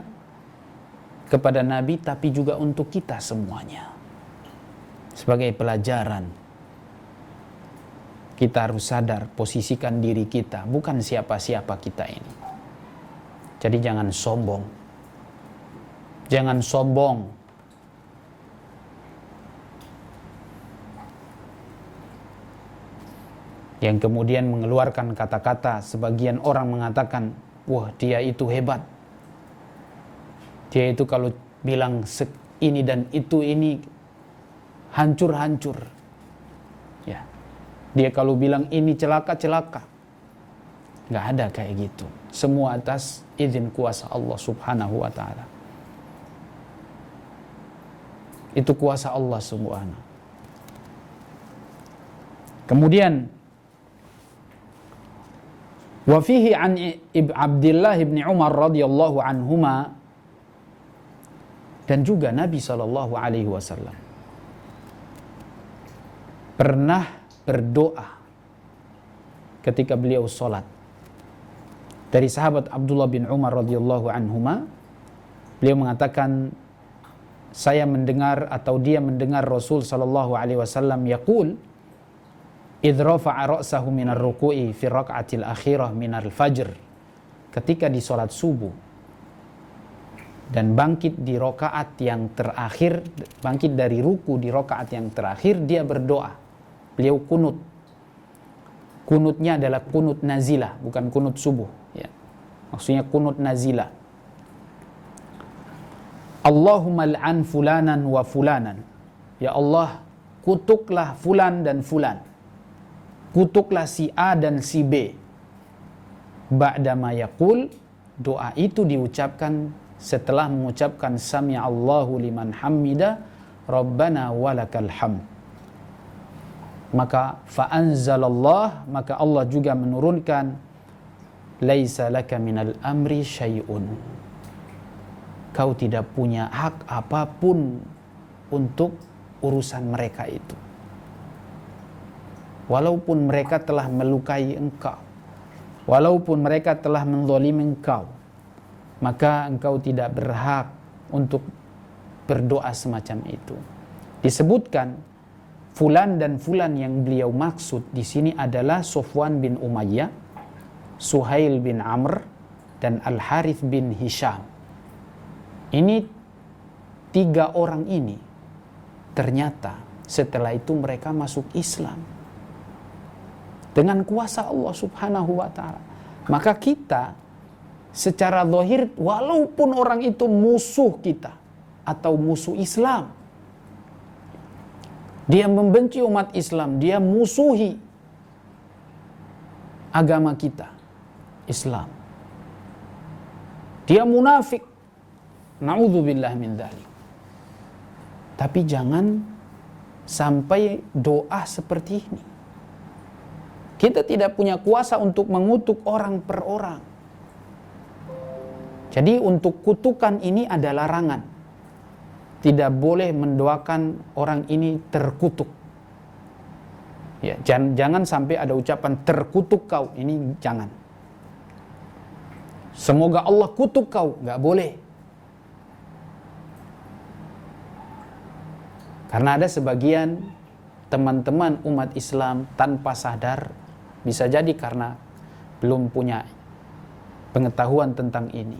kepada Nabi, tapi juga untuk kita semuanya. Sebagai pelajaran. Kita harus sadar, posisikan diri kita, bukan siapa-siapa kita ini. Jadi jangan sombong. Jangan sombong. Yang kemudian mengeluarkan kata-kata, sebagian orang mengatakan, wah dia itu hebat. Dia itu kalau bilang ini dan itu ini hancur-hancur. Ya. Dia kalau bilang ini celaka-celaka. Nggak ada kayak gitu. Semua atas izin kuasa Allah subhanahu wa ta'ala. Itu kuasa Allah subhanahu. Kemudian wa fihi an Abdullah bin Umar radhiyallahu anhuma, dan juga Nabi sallallahu alaihi wasallam pernah berdoa ketika beliau salat. Dari sahabat Abdullah bin Umar radhiyallahu anhuma, beliau mengatakan, saya mendengar atau dia mendengar Rasul sallallahu alaihi wasallam yaqul idh rafa'a ra'sahu minar ruku'i fi raka'atil akhirah minal fajr, ketika di salat subuh dan bangkit di rakaat yang terakhir, bangkit dari ruku di rakaat yang terakhir, dia berdoa. Beliau kunut. Kunutnya adalah kunut nazilah, bukan kunut subuh, ya. Maksudnya kunut nazilah. Allahumma al'an fulanan wa fulanan. Ya Allah, kutuklah fulan dan fulan. Kutuklah si A dan si B. Ba'dama yaqul, doa itu diucapkan setelah mengucapkan sami'allahu liman hamida rabbana walakal hamd. Maka fa'anzalallah, maka Allah juga menurunkan laisa laka minal amri syai'un. Kau tidak punya hak apapun untuk urusan mereka itu. Walaupun mereka telah melukai engkau, walaupun mereka telah menzalimi engkau, maka engkau tidak berhak untuk berdoa semacam itu. Disebutkan fulan dan fulan yang beliau maksud di sini adalah Sufwan bin Umayyah, Suhail bin Amr, dan Al-Harith bin Hisham. Ini 3 orang ini ternyata setelah itu mereka masuk Islam dengan kuasa Allah subhanahu wa ta'ala. Maka kita secara zahir, walaupun orang itu musuh kita atau musuh Islam, dia membenci umat Islam, dia musuhi agama kita, Islam, dia munafik, na'udzubillah min dzalik. Tapi jangan sampai doa seperti ini. Kita tidak punya kuasa untuk mengutuk orang per orang. Jadi untuk kutukan ini ada larangan. Tidak boleh mendoakan orang ini terkutuk. Ya, jangan sampai ada ucapan terkutuk kau, ini jangan. Semoga Allah kutuk kau, nggak boleh. Karena ada sebagian teman-teman umat Islam tanpa sadar, bisa jadi karena belum punya pengetahuan tentang ini,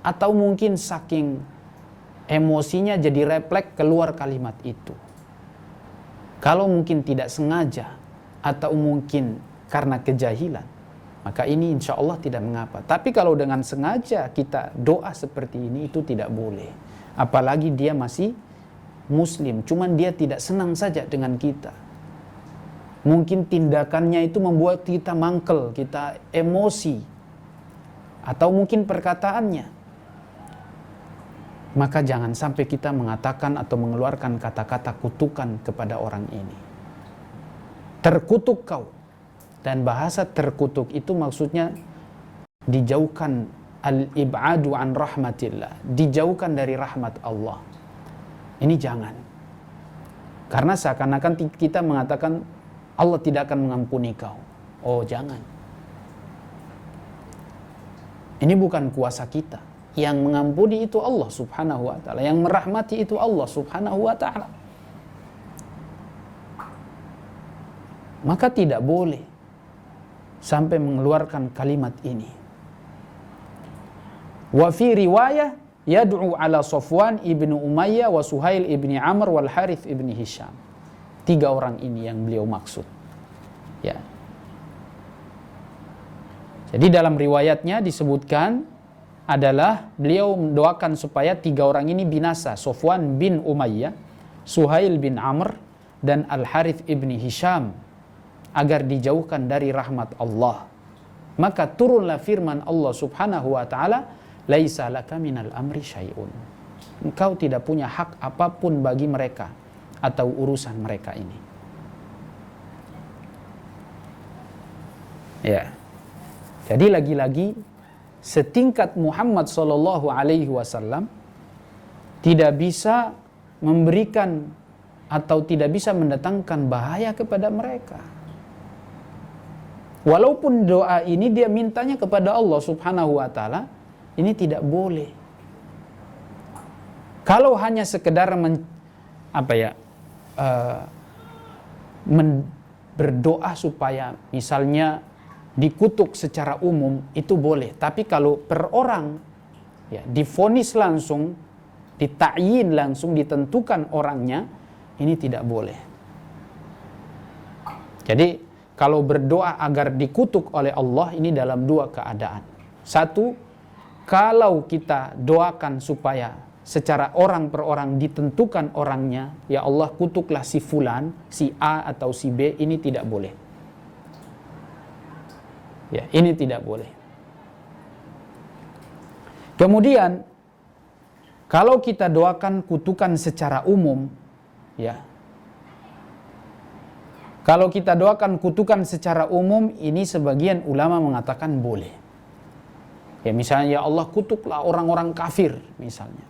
atau mungkin saking emosinya jadi refleks keluar kalimat itu. Kalau mungkin tidak sengaja atau mungkin karena kejahilan, maka ini insya Allah tidak mengapa. Tapi kalau dengan sengaja kita doa seperti ini, itu tidak boleh. Apalagi dia masih Muslim, cuman dia tidak senang saja dengan kita. Mungkin tindakannya itu membuat kita mangkel, kita emosi, atau mungkin perkataannya. Maka jangan sampai kita mengatakan atau mengeluarkan kata-kata kutukan kepada orang ini. Terkutuk kau. Dan bahasa terkutuk itu maksudnya dijauhkan, al-ib'adu an rahmatillah, dijauhkan dari rahmat Allah. Ini jangan. Karena seakan-akan kita mengatakan Allah tidak akan mengampuni kau. Oh, jangan. Ini bukan kuasa kita. Yang mengampuni itu Allah subhanahu wa ta'ala. Yang merahmati itu Allah subhanahu wa ta'ala. maka tidak boleh sampai mengeluarkan kalimat ini. Wa fi riwayah yad'u ala Safwan ibnu Umayyah wa Suhail ibni Amr wal Harith ibni Hisham. 3 orang ini yang beliau maksud. Ya. Jadi dalam riwayatnya disebutkan adalah beliau mendoakan supaya 3 orang ini binasa. Safwan bin Umayyah, Suhail bin Amr, dan Al Harith ibni Hisham, agar dijauhkan dari rahmat Allah. Maka turunlah firman Allah subhanahu wa ta'ala, laisa laka minal amri syai'un. Engkau tidak punya hak apapun bagi mereka atau urusan mereka ini. Ya. Jadi lagi-lagi setingkat Muhammad sallallahu alaihi wasallam tidak bisa memberikan atau tidak bisa mendatangkan bahaya kepada mereka. Walaupun doa ini dia mintanya kepada Allah subhanahu wa ta'ala, ini tidak boleh. Kalau hanya sekedar berdoa supaya misalnya dikutuk secara umum, itu boleh. Tapi kalau per orang, ya, divonis langsung, ditakyin langsung, ditentukan orangnya, ini tidak boleh. Jadi kalau berdoa agar dikutuk oleh Allah, ini dalam 2 keadaan. 1, kalau kita doakan supaya secara orang per orang ditentukan orangnya, ya Allah kutuklah si fulan, si A atau si B, ini tidak boleh. Ya, ini tidak boleh. Kemudian kalau kita doakan kutukan secara umum, ya. Kalau kita doakan kutukan secara umum, ini sebagian ulama mengatakan boleh. Ya misalnya, ya Allah kutuklah orang-orang kafir misalnya.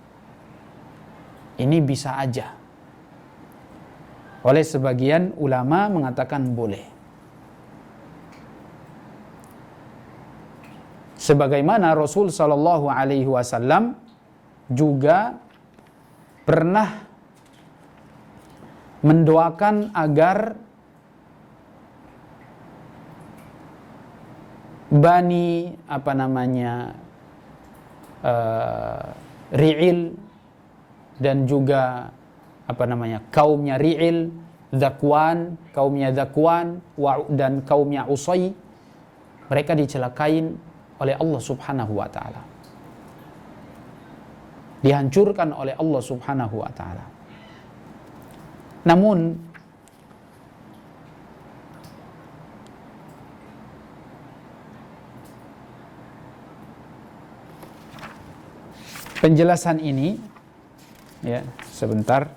Ini bisa aja. Oleh sebagian ulama mengatakan boleh. Sebagaimana Rasul sallallahu alaihi wasallam juga pernah mendoakan agar Bani Ri'il dan juga kaumnya Ri'il, Zakwan, kaumnya Zakwan dan kaumnya Usay, mereka dicelakain oleh Allah subhanahu wa ta'ala, dihancurkan oleh Allah subhanahu wa ta'ala. Namun penjelasan ini, ya, sebentar.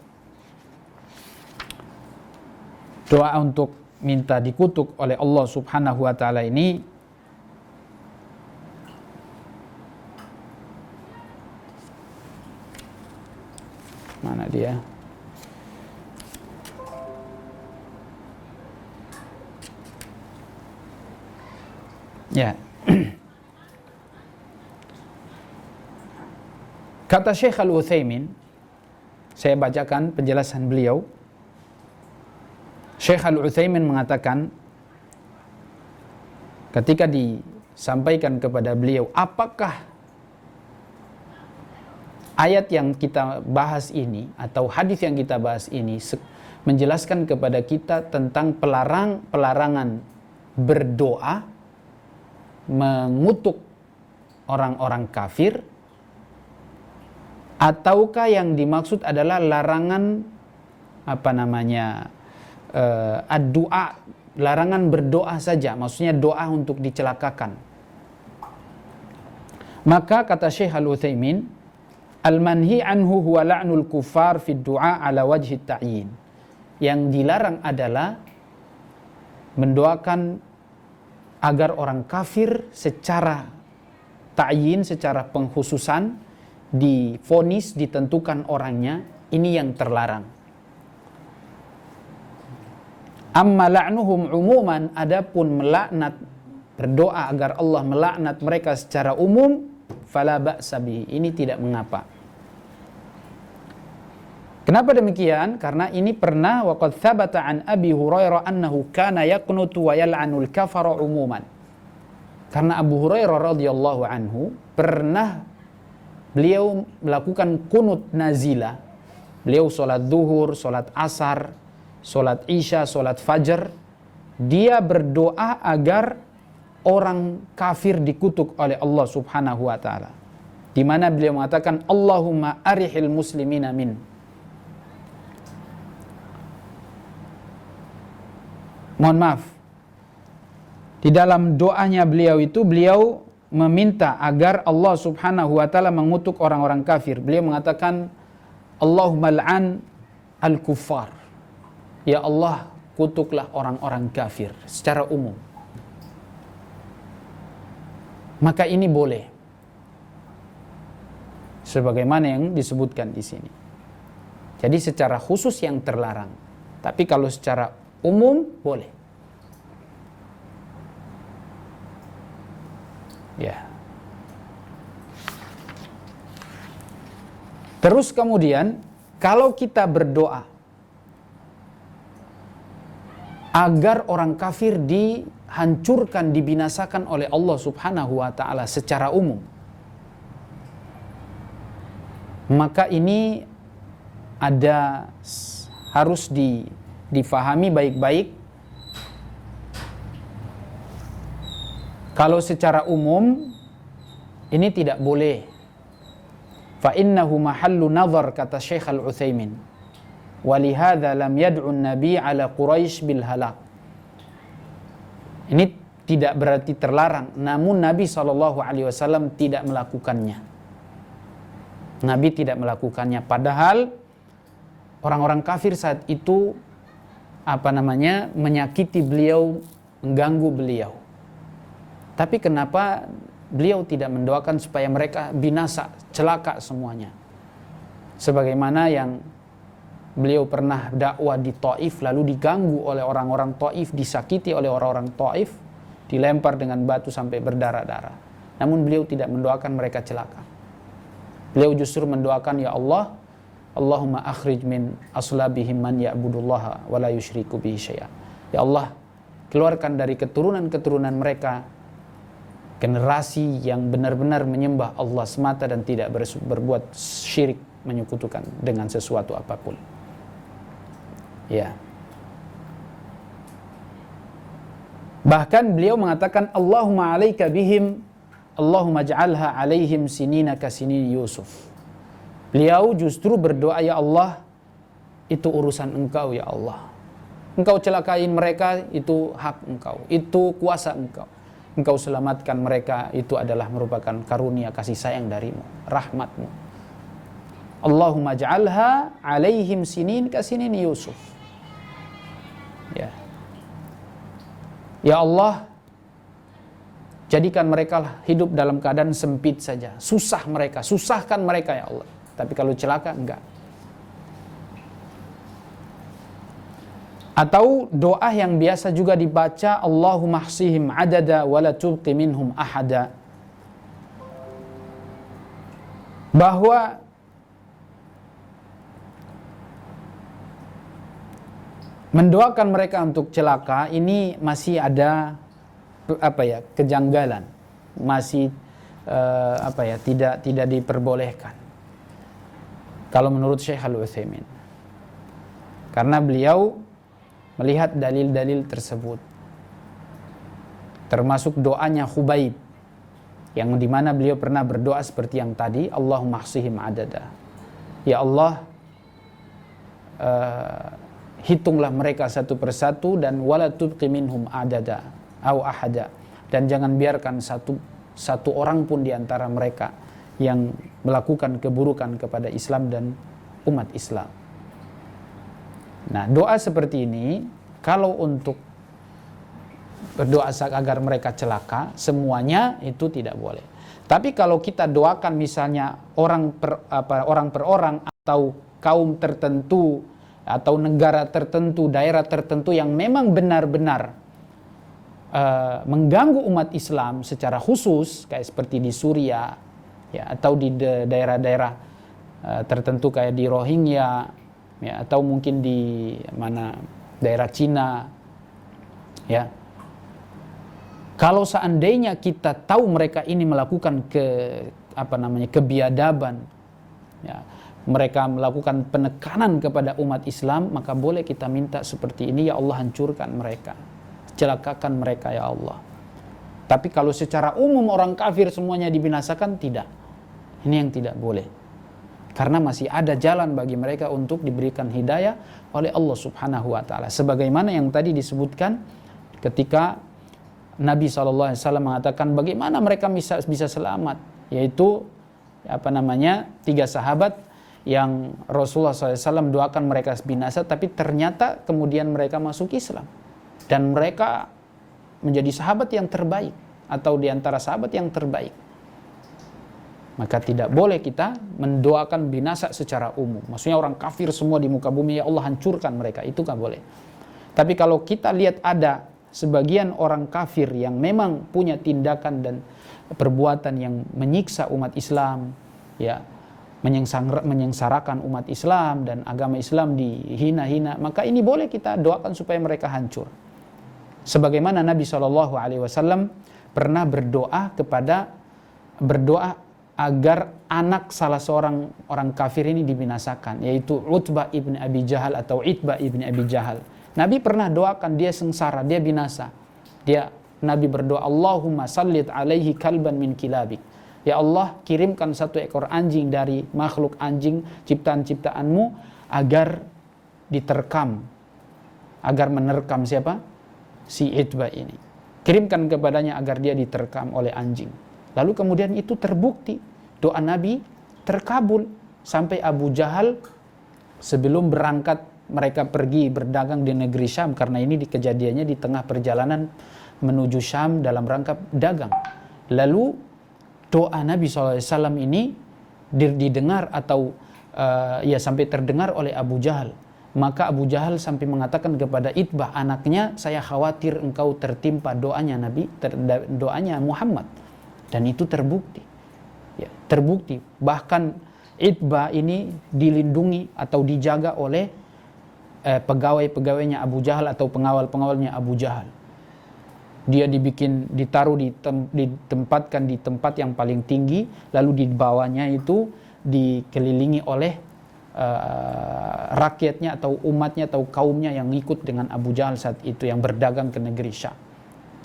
Doa untuk minta dikutuk oleh Allah subhanahu wa ta'ala ini mana dia? Ya. Kata Syekh Al-Utsaimin, saya bacakan penjelasan beliau. Syekh Al-Utsaimin mengatakan, ketika disampaikan kepada beliau, apakah ayat yang kita bahas ini atau hadis yang kita bahas ini menjelaskan kepada kita tentang pelarangan berdoa mengutuk orang-orang kafir, ataukah yang dimaksud adalah larangan ad-du'a, larangan berdoa saja, maksudnya doa untuk dicelakakan. Maka kata Syekh Al-Utsaimin, al-manhi anhu huwa la'nul kuffar fi du'a ala wajhi ta'yin. Yang dilarang adalah mendoakan agar orang kafir secara ta'yin, secara pengkhususan, divonis, ditentukan orangnya, ini yang terlarang. Amma la'nuhum umuman, adapun melaknat, berdoa agar Allah melaknat mereka secara umum, fala ba'sa bihi, ini tidak mengapa. Kenapa demikian? Karena ini pernah waqad thabata an Abi Hurairah annahu kana yaqnutu wa yal'anul kafara umuman. Karena Abu Hurairah radhiyallahu anhu pernah beliau melakukan kunut nazilah. Beliau sholat zuhur, sholat asar, sholat isya, sholat fajar. Dia berdoa agar orang kafir dikutuk oleh Allah subhanahu wa ta'ala. Di mana beliau mengatakan, Allahumma arihil muslimina min. Mohon maaf. Di dalam doanya beliau itu, beliau meminta agar Allah subhanahu wa ta'ala mengutuk orang-orang kafir. Beliau mengatakan, Allahumma al'an al-kuffar. Ya Allah, kutuklah orang-orang kafir secara umum. Maka ini boleh. Sebagaimana yang disebutkan di sini. Jadi secara khusus yang terlarang. Tapi kalau secara umum boleh. Ya. Terus kemudian kalau kita berdoa agar orang kafir dihancurkan, dibinasakan oleh Allah subhanahu wa ta'ala secara umum, maka ini harus difahami baik-baik. Kalau secara umum ini tidak boleh. Fa innahu mahallu nazar, kata Syekh Al-Utsaimin. Walihada lam yad'u an-nabi ala Quraisy bil halak. Ini tidak berarti terlarang, namun Nabi SAW tidak melakukannya. Nabi tidak melakukannya, padahal orang-orang kafir saat itu menyakiti beliau, mengganggu beliau. Tapi kenapa beliau tidak mendoakan supaya mereka binasa, celaka semuanya? Sebagaimana yang beliau pernah dakwah di Taif, lalu diganggu oleh orang-orang Taif, disakiti oleh orang-orang Taif, dilempar dengan batu sampai berdarah-darah. Namun beliau tidak mendoakan mereka celaka. Beliau justru mendoakan, ya Allah, Allahumma akhrij min aslabihim man ya'budullaha wa la yusyriku bihi syai'a. Ya Allah, keluarkan dari keturunan-keturunan mereka generasi yang benar-benar menyembah Allah semata dan tidak berbuat syirik, menyekutukan dengan sesuatu apapun. Ya. Bahkan beliau mengatakan, Allahumma alaika bihim, Allahumma ja'alha alaihim sinina kasinin Yusuf. Beliau justru berdoa, ya Allah, itu urusan Engkau ya Allah. Engkau celakain mereka, itu hak Engkau, itu kuasa Engkau. Engkau selamatkan mereka, itu adalah merupakan karunia kasih sayang darimu, rahmatmu. Allahumma ja'alha alaihim sinin kasinin Yusuf. Ya. Ya Allah, jadikan mereka hidup dalam keadaan sempit saja. Susah mereka, susahkan mereka ya Allah. Tapi kalau celaka, enggak. Atau doa yang biasa juga dibaca, Allahumma hsihim adada wa la tubqi minhum ahada. Bahwa mendoakan mereka untuk celaka ini masih ada kejanggalan, masih tidak diperbolehkan kalau menurut Syekh Al-Utsaimin, karena beliau melihat dalil-dalil tersebut, termasuk doanya Khubayb yang dimana beliau pernah berdoa seperti yang tadi, Allahumma hsihim adada. Ya Allah, hitunglah mereka satu persatu, dan wala tubqi minhum adada au ahada, dan jangan biarkan satu orang pun di antara mereka yang melakukan keburukan kepada Islam dan umat Islam. Nah, doa seperti ini kalau untuk berdoa agar mereka celaka, semuanya itu tidak boleh. Tapi kalau kita doakan misalnya orang per orang atau kaum tertentu atau negara tertentu, daerah tertentu yang memang benar-benar mengganggu umat Islam secara khusus, kayak seperti di Suriah ya, atau di daerah-daerah tertentu kayak di Rohingya ya, atau mungkin di mana daerah Cina, ya. Kalau seandainya kita tahu mereka ini melakukan kebiadaban, ya, mereka melakukan penekanan kepada umat Islam, maka boleh kita minta seperti ini, ya Allah hancurkan mereka, celakakan mereka ya Allah. Tapi kalau secara umum orang kafir semuanya dibinasakan, tidak. Ini yang tidak boleh. Karena masih ada jalan bagi mereka untuk diberikan hidayah oleh Allah Subhanahu wa taala. Sebagaimana yang tadi disebutkan ketika Nabi SAW mengatakan bagaimana mereka bisa selamat, yaitu 3 sahabat yang Rasulullah SAW doakan mereka binasa, tapi ternyata kemudian mereka masuk Islam dan mereka menjadi sahabat yang terbaik atau di antara sahabat yang terbaik. Maka tidak boleh kita mendoakan binasa secara umum. Maksudnya orang kafir semua di muka bumi, ya Allah hancurkan mereka, itu kan boleh. Tapi kalau kita lihat ada sebagian orang kafir yang memang punya tindakan dan perbuatan yang menyiksa umat Islam, ya, menyengsarakan umat Islam dan agama Islam dihina-hina, maka ini boleh kita doakan supaya mereka hancur. Sebagaimana Nabi SAW pernah berdoa agar anak salah seorang orang kafir ini dibinasakan, yaitu Utbah ibn Abi Jahal atau Itbah ibn Abi Jahal. Nabi pernah doakan dia sengsara, dia binasa. Nabi berdoa, Allahumma sallit alaihi kalban min kilabik. Ya Allah, kirimkan satu ekor anjing dari makhluk anjing ciptaan-ciptaanmu agar diterkam, agar menerkam siapa? Si Itbah ini. Kirimkan kepadanya agar dia diterkam oleh anjing. Lalu kemudian itu terbukti, doa Nabi terkabul, sampai Abu Jahal sebelum berangkat mereka pergi berdagang di negeri Syam, karena ini kejadiannya di tengah perjalanan menuju Syam dalam rangka dagang. Lalu doa Nabi SAW ini didengar atau sampai terdengar oleh Abu Jahal. Maka Abu Jahal sampai mengatakan kepada Itbah anaknya, saya khawatir engkau tertimpa doanya doanya Muhammad. Dan itu terbukti. Ya, terbukti. Bahkan Itbah ini dilindungi atau dijaga oleh pegawai-pegawainya Abu Jahal atau pengawal-pengawalnya Abu Jahal. Dia ditempatkan di tempat yang paling tinggi, lalu di bawahnya itu dikelilingi oleh rakyatnya atau umatnya atau kaumnya yang ikut dengan Abu Jahal saat itu, yang berdagang ke negeri Syam.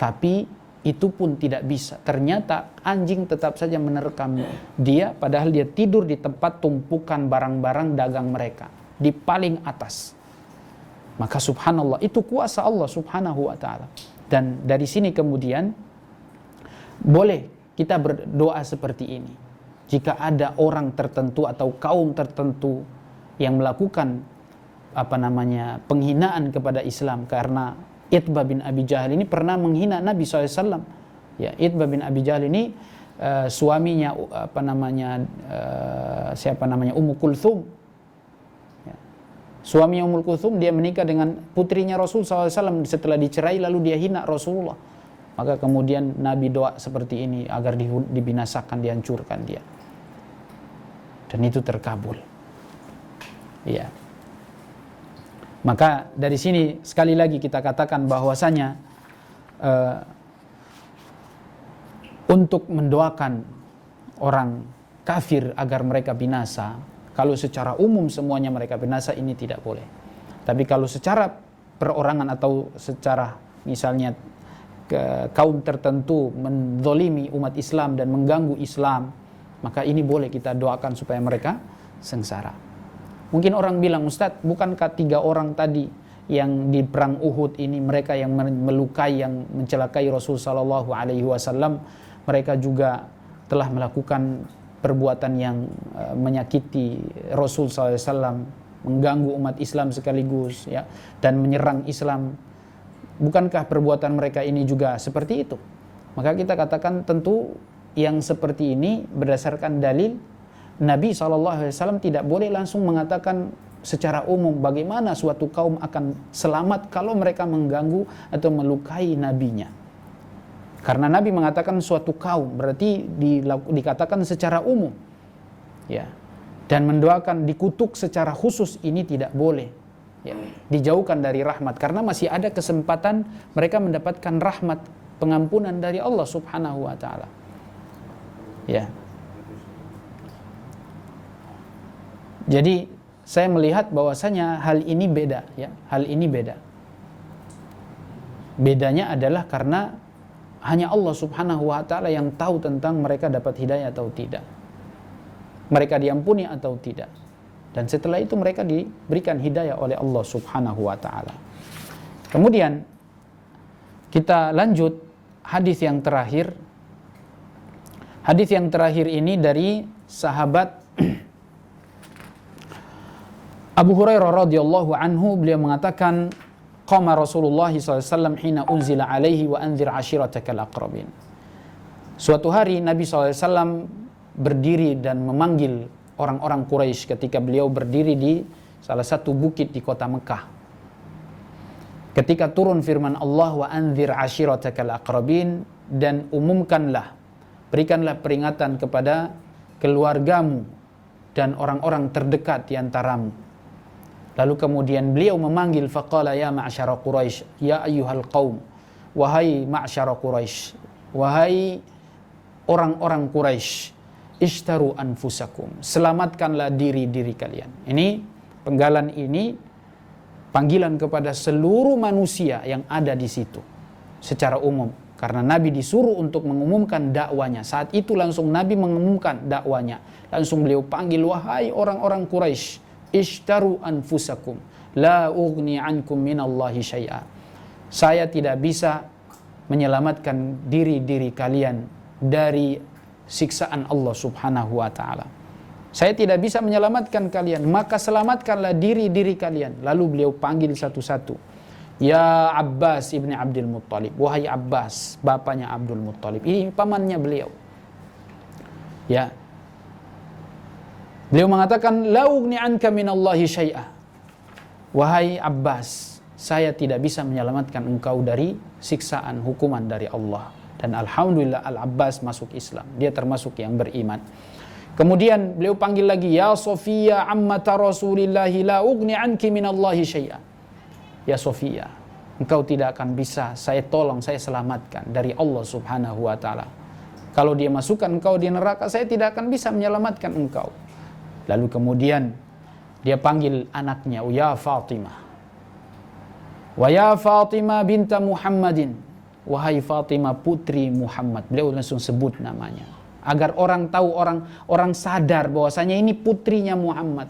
Tapi itu pun tidak bisa. Ternyata anjing tetap saja menerkam dia, padahal dia tidur di tempat tumpukan barang-barang dagang mereka, di paling atas. Maka subhanallah, itu kuasa Allah Subhanahu wa ta'ala. Dan dari sini kemudian boleh kita berdoa seperti ini. Jika ada orang tertentu atau kaum tertentu yang melakukan penghinaan kepada Islam, karena Itbah bin Abi Jahal ini pernah menghina Nabi SAW. Ya, Itbah bin Abi Jahal ini suaminya Ummu Kulthum. Suaminya Ummul Kulthum, dia menikah dengan putrinya Rasul SAW. Setelah dicerai lalu dia hina Rasulullah. Maka kemudian Nabi doa seperti ini agar dibinasakan, dihancurkan dia. Dan itu terkabul. Ya. Maka dari sini sekali lagi kita katakan bahwasanya untuk mendoakan orang kafir agar mereka binasa, kalau secara umum semuanya mereka binasa, ini tidak boleh. Tapi kalau secara perorangan atau secara misalnya kaum tertentu menzalimi umat Islam dan mengganggu Islam, maka ini boleh kita doakan supaya mereka sengsara. Mungkin orang bilang, Ustadz, bukankah 3 orang tadi yang di perang Uhud ini, mereka yang melukai, yang mencelakai Rasul sallallahu alaihi wasallam, mereka juga telah melakukan perbuatan yang menyakiti Rasul SAW, mengganggu umat Islam sekaligus, ya, dan menyerang Islam. Bukankah perbuatan mereka ini juga seperti itu? Maka kita katakan tentu yang seperti ini berdasarkan dalil Nabi SAW tidak boleh langsung mengatakan secara umum bagaimana suatu kaum akan selamat kalau mereka mengganggu atau melukai nabinya. Karena Nabi mengatakan suatu kaum, berarti dikatakan secara umum. Ya. Dan mendoakan dikutuk secara khusus ini tidak boleh. Ya, dijauhkan dari rahmat karena masih ada kesempatan mereka mendapatkan rahmat pengampunan dari Allah Subhanahu wa taala. Ya. Jadi saya melihat bahwasanya hal ini beda, ya. Hal ini beda. Bedanya adalah karena hanya Allah Subhanahu wa taala yang tahu tentang mereka dapat hidayah atau tidak. Mereka diampuni atau tidak. Dan setelah itu mereka diberikan hidayah oleh Allah Subhanahu wa taala. Kemudian kita lanjut hadis yang terakhir. Hadis yang terakhir ini dari sahabat Abu Hurairah radhiyallahu anhu, beliau mengatakan, qama Rasulullah SAW hina unzila alaihi wa anzir ashiratakal aqrabin. Suatu hari Nabi SAW berdiri dan memanggil orang-orang Quraisy ketika beliau berdiri di salah satu bukit di kota Mekah. Ketika turun firman Allah, wa anzir ashiratakal aqrabin, dan umumkanlah, berikanlah peringatan kepada keluargamu dan orang-orang terdekat di antaramu. Lalu kemudian beliau memanggil, faqala ya ma'syara Quraisy, ya ayyuhal qaum, wahai ma'syara Quraisy, wahai orang-orang Quraisy, ishtaru anfusakum, selamatkanlah diri-diri kalian. Ini penggalan ini panggilan kepada seluruh manusia yang ada di situ secara umum, karena Nabi disuruh untuk mengumumkan dakwanya. Saat itu langsung Nabi mengumumkan dakwanya, langsung beliau panggil, wahai orang-orang Quraisy, ishtaru anfusakum la ughni ankum minallahi syai'a. Saya tidak bisa menyelamatkan diri-diri kalian dari siksaan Allah Subhanahu wa taala. Saya tidak bisa menyelamatkan kalian, maka selamatkanlah diri-diri kalian. Lalu beliau panggil satu-satu. Ya Abbas ibni Abdul Muttalib, wahai Abbas, bapaknya Abdul Muttalib. Ini pamannya beliau. Ya. Beliau mengatakan, la ughni anka minallahi syai'a. Wahai Abbas, saya tidak bisa menyelamatkan engkau dari siksaan hukuman dari Allah. Dan alhamdulillah Al-Abbas masuk Islam. Dia termasuk yang beriman. Kemudian beliau panggil lagi, ya Sofia ammata Rasulillahi la ughni anki minallahi syai'a. Ya Sofia, engkau tidak akan bisa saya tolong, saya selamatkan dari Allah Subhanahu wa taala. Kalau dia masukkan engkau di neraka, saya tidak akan bisa menyelamatkan engkau. Lalu kemudian dia panggil anaknya, ya Fatimah. Wa ya Fatimah binta Muhammadin, wahai Fatimah putri Muhammad. Beliau langsung sebut namanya agar orang tahu, orang sadar bahwasanya ini putrinya Muhammad,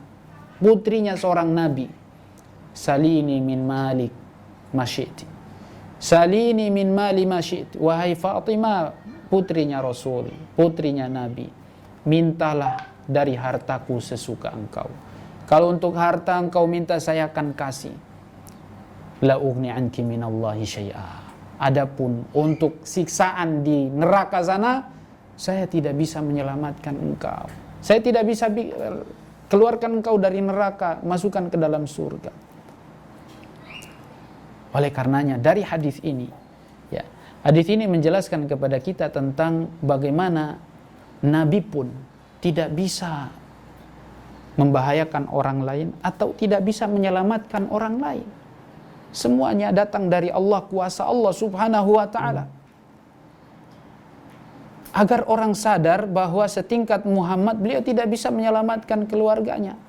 putrinya seorang nabi. Salini min malik masyiti, salini min mali masyiti. Wahai Fatimah putrinya Rasul, putrinya Nabi, mintalah dari hartaku sesuka engkau. Kalau untuk harta engkau minta, saya akan kasih. La ughni anki minallahi syai'a. Adapun untuk siksaan di neraka sana, saya tidak bisa menyelamatkan engkau. Saya tidak bisa keluarkan engkau dari neraka, masukkan ke dalam surga. Oleh karenanya dari hadis ini, ya, hadis ini menjelaskan kepada kita tentang bagaimana Nabi pun tidak bisa membahayakan orang lain atau tidak bisa menyelamatkan orang lain. Semuanya datang dari Allah, kuasa Allah Subhanahu wa ta'ala. Agar orang sadar bahwa setingkat Muhammad, beliau tidak bisa menyelamatkan keluarganya.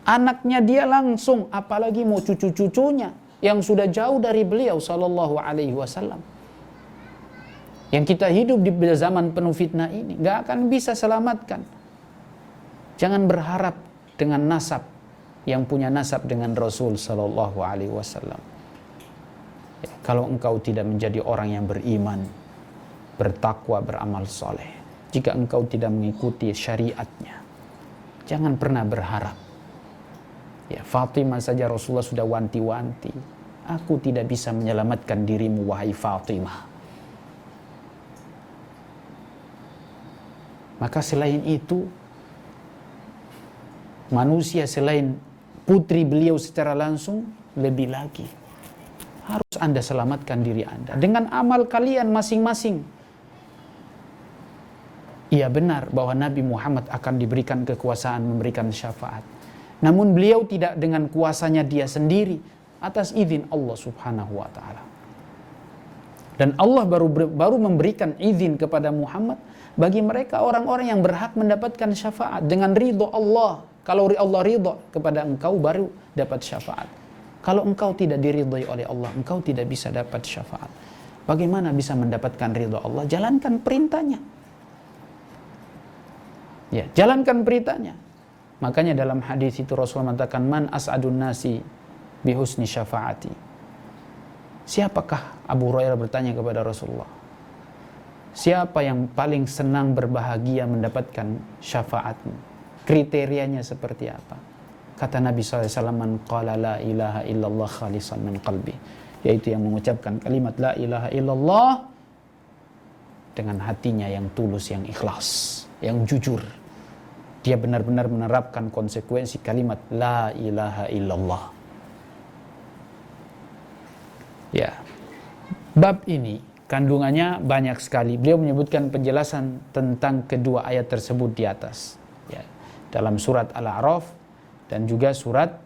Anaknya dia langsung, apalagi mau cucu-cucunya yang sudah jauh dari beliau sallallahu alaihi wasallam. Yang kita hidup di zaman penuh fitnah ini, gak akan bisa selamatkan. Jangan berharap dengan nasab yang punya nasab dengan Rasul sallallahu alaihi wasallam. Kalau engkau tidak menjadi orang yang beriman, bertakwa, beramal soleh, jika engkau tidak mengikuti syariatnya, jangan pernah berharap. Ya, Fatimah saja Rasulullah sudah wanti-wanti, aku tidak bisa menyelamatkan dirimu wahai Fatimah. Maka selain itu, manusia selain putri beliau secara langsung, lebih lagi harus Anda selamatkan diri Anda dengan amal kalian masing-masing Iya benar bahwa Nabi Muhammad akan diberikan kekuasaan memberikan syafaat. Namun beliau tidak dengan kuasanya dia sendiri, atas izin Allah Subhanahu wa taala. Dan Allah baru memberikan izin kepada Muhammad bagi mereka orang-orang yang berhak mendapatkan syafaat dengan ridho Allah. Kalau Allah ridho kepada engkau baru dapat syafaat. Kalau engkau tidak diridhoi oleh Allah, engkau tidak bisa dapat syafaat. Bagaimana bisa mendapatkan ridho Allah? Jalankan perintahnya. Ya, jalankan perintahnya. Makanya dalam hadis itu Rasulullah mengatakan, man as'adun nasi bihusni syafaati. Siapakah, Abu Hurairah bertanya kepada Rasulullah, siapa yang paling senang berbahagia mendapatkan syafaatmu? Kriterianya seperti apa? Kata Nabi SAW, man qala la ilaha illallah khalisan min qalbi, yaitu yang mengucapkan kalimat la ilaha illallah dengan hatinya yang tulus, yang ikhlas, yang jujur. Dia benar-benar menerapkan konsekuensi kalimat la ilaha illallah. Ya, bab ini kandungannya banyak sekali. Beliau menyebutkan penjelasan tentang kedua ayat tersebut di atas. Ya, dalam surat Al-A'raf dan juga surat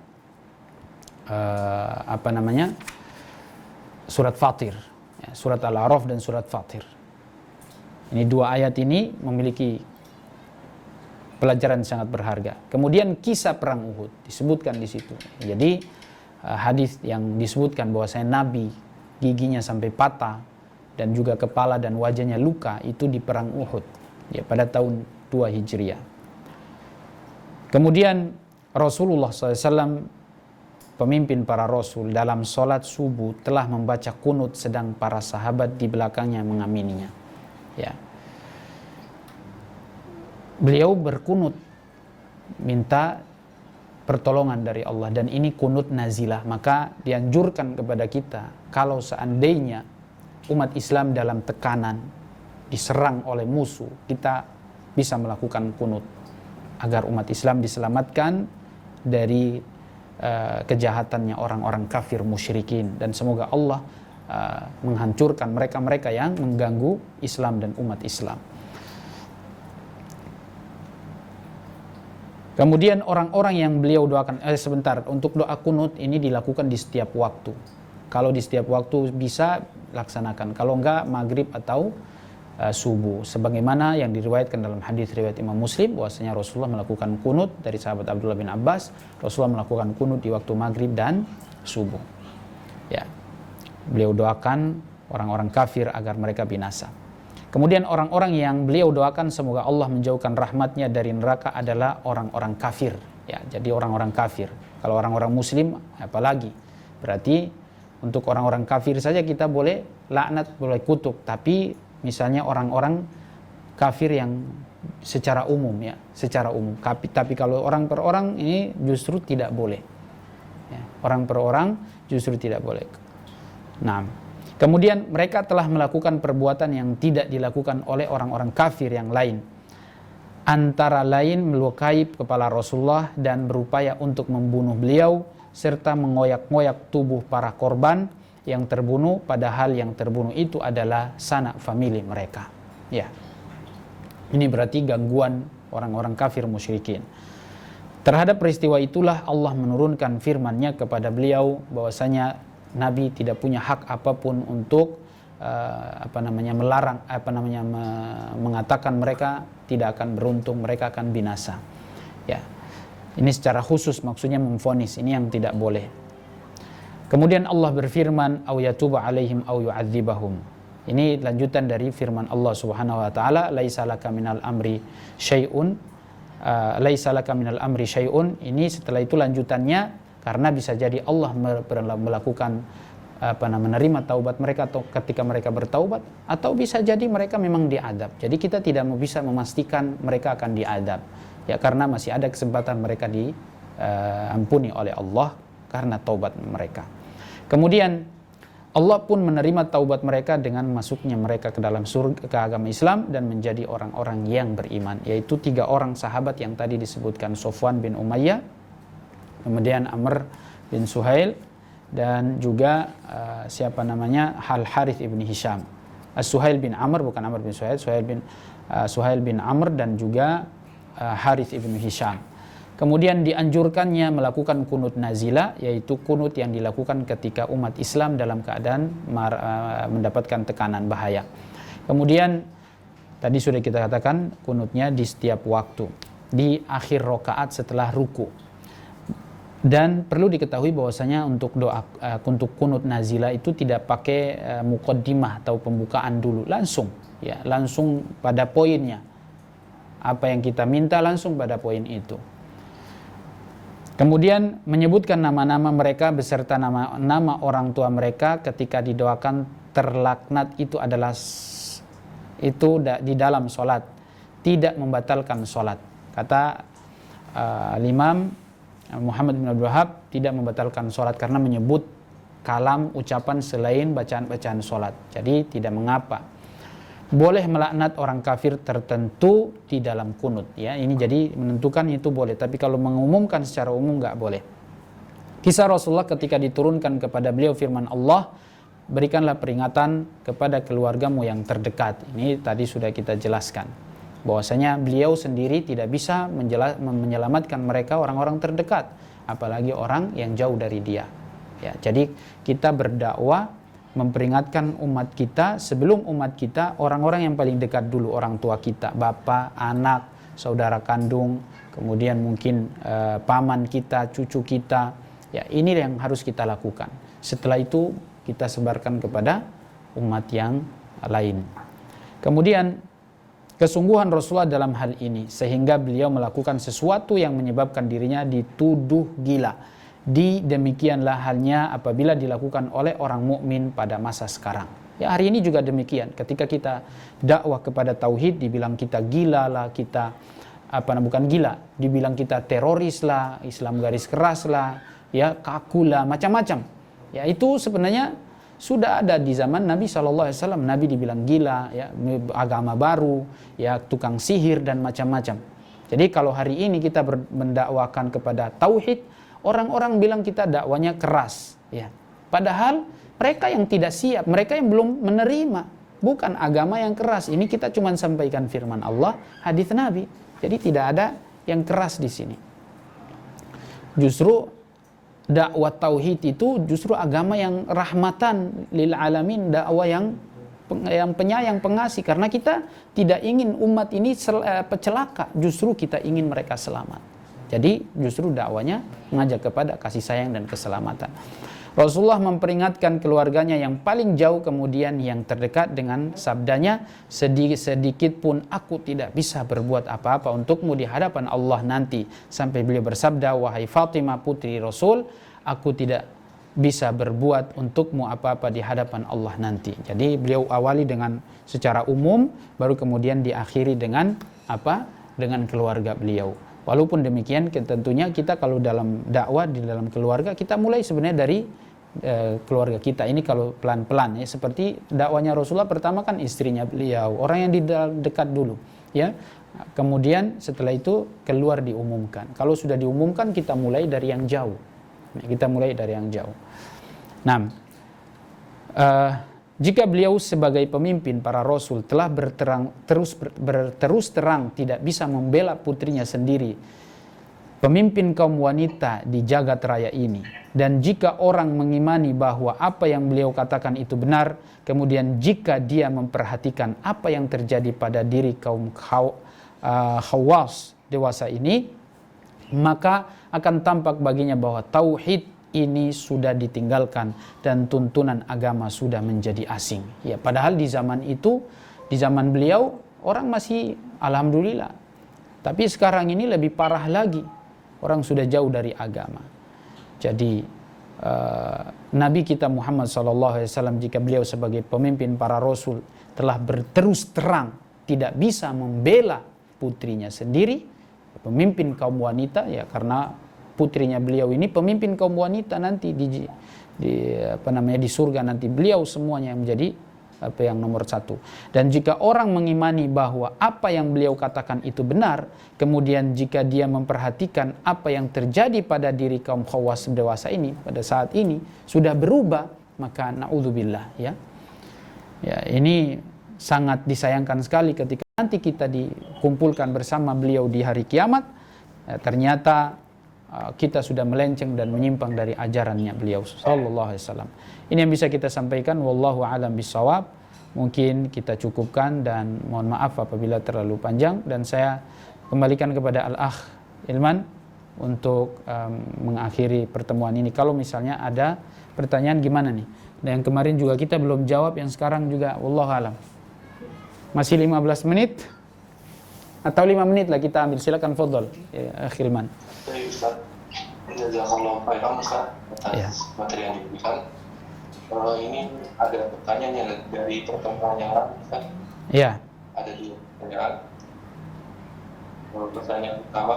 surat Fatir. Ya, surat Al-A'raf dan surat Fatir. Ini dua ayat ini memiliki pelajaran sangat berharga. Kemudian kisah perang Uhud disebutkan di situ. Jadi hadis yang disebutkan bahwasanya Nabi giginya sampai patah dan juga kepala dan wajahnya luka itu di perang Uhud ya pada tahun 2 Hijriah. Kemudian Rasulullah SAW, pemimpin para Rasul, dalam sholat subuh telah membaca kunut sedang para sahabat di belakangnya mengamininya. Ya. Beliau berkunut minta pertolongan dari Allah, dan ini kunut nazilah. Maka dianjurkan kepada kita, kalau seandainya umat Islam dalam tekanan, diserang oleh musuh, kita bisa melakukan kunut agar umat Islam diselamatkan dari kejahatannya orang-orang kafir musyrikin, dan semoga Allah menghancurkan mereka-mereka yang mengganggu Islam dan umat Islam. Kemudian orang-orang yang beliau doakan, untuk doa kunut ini dilakukan di setiap waktu. Kalau di setiap waktu bisa laksanakan, kalau enggak maghrib atau subuh. Sebagaimana yang diriwayatkan dalam hadis riwayat Imam Muslim, bahwasanya Rasulullah melakukan kunut dari sahabat Abdullah bin Abbas. Rasulullah melakukan kunut di waktu maghrib dan subuh. Ya, beliau doakan orang-orang kafir agar mereka binasa. Kemudian orang-orang yang beliau doakan semoga Allah menjauhkan rahmatnya dari neraka adalah orang-orang kafir. Ya, jadi orang-orang kafir. Kalau orang-orang muslim apalagi. Berarti untuk orang-orang kafir saja kita boleh laknat, boleh kutuk. Tapi misalnya orang-orang kafir yang secara umum ya, secara umum. Tapi kalau orang per orang ini justru tidak boleh. Ya, orang per orang justru tidak boleh. Nah, kemudian mereka telah melakukan perbuatan yang tidak dilakukan oleh orang-orang kafir yang lain. Antara lain melukai kepala Rasulullah dan berupaya untuk membunuh beliau, serta mengoyak-ngoyak tubuh para korban yang terbunuh, padahal yang terbunuh itu adalah sanak famili mereka. Ya, ini berarti gangguan orang-orang kafir musyrikin. Terhadap peristiwa itulah Allah menurunkan firman-Nya kepada beliau bahwasanya Nabi tidak punya hak apapun untuk mengatakan mereka tidak akan beruntung, mereka akan binasa. Ya, ini secara khusus maksudnya memvonis, ini yang tidak boleh. Kemudian Allah berfirman, "Au yatuba 'alaihim au yu'adzibahum." Ini lanjutan dari firman Allah Subhanahu wa taala, "Laisa laka minal amri syai'un." Laisa laka minal amri syai'un. Ini setelah itu lanjutannya, karena bisa jadi Allah melakukan menerima taubat mereka atau ketika mereka bertaubat, atau bisa jadi mereka memang diadab. Jadi kita tidak bisa memastikan mereka akan diadab. Ya, karena masih ada kesempatan mereka diampuni oleh Allah karena taubat mereka. Kemudian Allah pun menerima taubat mereka dengan masuknya mereka ke dalam surga, ke agama Islam, dan menjadi orang-orang yang beriman, yaitu 3 orang sahabat yang tadi disebutkan, Sofwan bin Umayyah, kemudian Amr bin Suhail, dan juga Al-Harith ibn Hisham. Suhail bin Amr, bukan Amr bin Suhail, Suhail bin Suhail bin Amr dan juga Harith ibn Hisham. Kemudian dianjurkannya melakukan kunut nazila, yaitu kunut yang dilakukan ketika umat Islam dalam keadaan mendapatkan tekanan bahaya. Kemudian tadi sudah kita katakan kunutnya di setiap waktu, di akhir rakaat setelah ruku. Dan perlu diketahui bahwasanya untuk doa untuk kunut nazila itu tidak pakai muqaddimah atau pembukaan dulu, langsung pada poinnya. Apa yang kita minta langsung pada poin itu. Kemudian menyebutkan nama-nama mereka beserta nama orang tua mereka ketika didoakan terlaknat itu adalah di dalam sholat, tidak membatalkan sholat. Kata Imam Muhammad bin Abdul Wahab, tidak membatalkan sholat karena menyebut kalam ucapan selain bacaan-bacaan sholat. Jadi tidak mengapa. Boleh melaknat orang kafir tertentu di dalam kunut, ya. Ini jadi menentukan itu boleh, tapi kalau mengumumkan secara umum nggak boleh. Kisah Rasulullah ketika diturunkan kepada beliau firman Allah, berikanlah peringatan kepada keluargamu yang terdekat. Ini tadi sudah kita jelaskan bahwasanya beliau sendiri tidak bisa menyelamatkan mereka orang-orang terdekat, apalagi orang yang jauh dari dia. Ya, jadi kita berdakwah memperingatkan umat kita, sebelum umat kita, orang-orang yang paling dekat dulu, orang tua kita, bapak, anak, saudara kandung, kemudian mungkin paman kita, cucu kita. Ya, ini yang harus kita lakukan. Setelah itu kita sebarkan kepada umat yang lain. Kemudian kesungguhan Rasulullah dalam hal ini sehingga beliau melakukan sesuatu yang menyebabkan dirinya dituduh gila. Demikianlah halnya apabila dilakukan oleh orang mukmin pada masa sekarang. Ya, hari ini juga demikian. Ketika kita dakwah kepada tauhid, dibilang kita gila lah, kita bukan gila, dibilang kita teroris lah, Islam garis keras lah, ya kaku lah, macam-macam. Ya, itu sebenarnya sudah ada di zaman Nabi SAW. Nabi dibilang gila, ya, agama baru, ya tukang sihir dan macam-macam. Jadi kalau hari ini kita mendakwakan kepada tauhid, orang-orang bilang kita dakwanya keras, ya. Padahal mereka yang tidak siap, mereka yang belum menerima, bukan agama yang keras. Ini kita cuma sampaikan firman Allah, hadis Nabi. Jadi tidak ada yang keras di sini. Justru dakwah tauhid itu justru agama yang rahmatan lil alamin, dakwah yang penyayang, pengasih, karena kita tidak ingin umat ini celaka, justru kita ingin mereka selamat. Jadi justru dakwanya mengajak kepada kasih sayang dan keselamatan. Rasulullah memperingatkan keluarganya yang paling jauh kemudian yang terdekat dengan sabdanya, sedikit pun aku tidak bisa berbuat apa-apa untukmu di hadapan Allah nanti. Sampai beliau bersabda, wahai Fatimah putri Rasul, aku tidak bisa berbuat untukmu apa-apa di hadapan Allah nanti. Jadi beliau awali dengan secara umum, baru kemudian diakhiri dengan apa? Dengan keluarga beliau. Walaupun demikian, tentunya kita kalau dalam dakwah di dalam keluarga, kita mulai sebenarnya dari keluarga kita. Ini kalau pelan-pelan, ya, seperti dakwanya Rasulullah pertama kan istrinya beliau, orang yang di dekat dulu, ya. Kemudian setelah itu keluar diumumkan. Kalau sudah diumumkan, kita mulai dari yang jauh. Kita mulai dari yang jauh. Nah, jika beliau sebagai pemimpin para rasul telah berterus terang tidak bisa membela putrinya sendiri, pemimpin kaum wanita di jagat raya ini, dan jika orang mengimani bahwa apa yang beliau katakan itu benar, kemudian jika dia memperhatikan apa yang terjadi pada diri kaum Khawas dewasa ini, maka akan tampak baginya bahwa tauhid ini sudah ditinggalkan dan tuntunan agama sudah menjadi asing. Ya, padahal di zaman itu, di zaman beliau, orang masih alhamdulillah. Tapi sekarang ini lebih parah lagi. Orang sudah jauh dari agama. Jadi Nabi kita Muhammad SAW, jika beliau sebagai pemimpin para rasul telah berterus terang tidak bisa membela putrinya sendiri, pemimpin kaum wanita, ya, karena putrinya beliau ini pemimpin kaum wanita nanti di surga nanti, beliau semuanya yang menjadi yang nomor satu. Dan jika orang mengimani bahwa apa yang beliau katakan itu benar, kemudian jika dia memperhatikan apa yang terjadi pada diri kaum Khawas dewasa ini pada saat ini sudah berubah, maka naudzubillah, ya. Ya, ini sangat disayangkan sekali ketika nanti kita dikumpulkan bersama beliau di hari kiamat, ternyata kita sudah melenceng dan menyimpang dari ajarannya beliau sallallahu alaihi wasallam. Ini yang bisa kita sampaikan, wallahu alam bisawab. Mungkin kita cukupkan dan mohon maaf apabila terlalu panjang, dan saya kembalikan kepada Al-Akh Ilman untuk mengakhiri pertemuan ini. Kalau misalnya ada pertanyaan gimana nih? Dan yang kemarin juga kita belum jawab, yang sekarang juga wallahu alam. Masih 15 menit atau 5 menit lah kita ambil, silakan fadhol ya Akh Ilman. Baik Ustaz, jazakallahu khairan Ustaz atas materi yang diberikan. Ini ada pertanyaan yang dari pertemuan yang lalu Ustaz. Iya. Ada 2 pertanyaan. Pertanyaan pertama,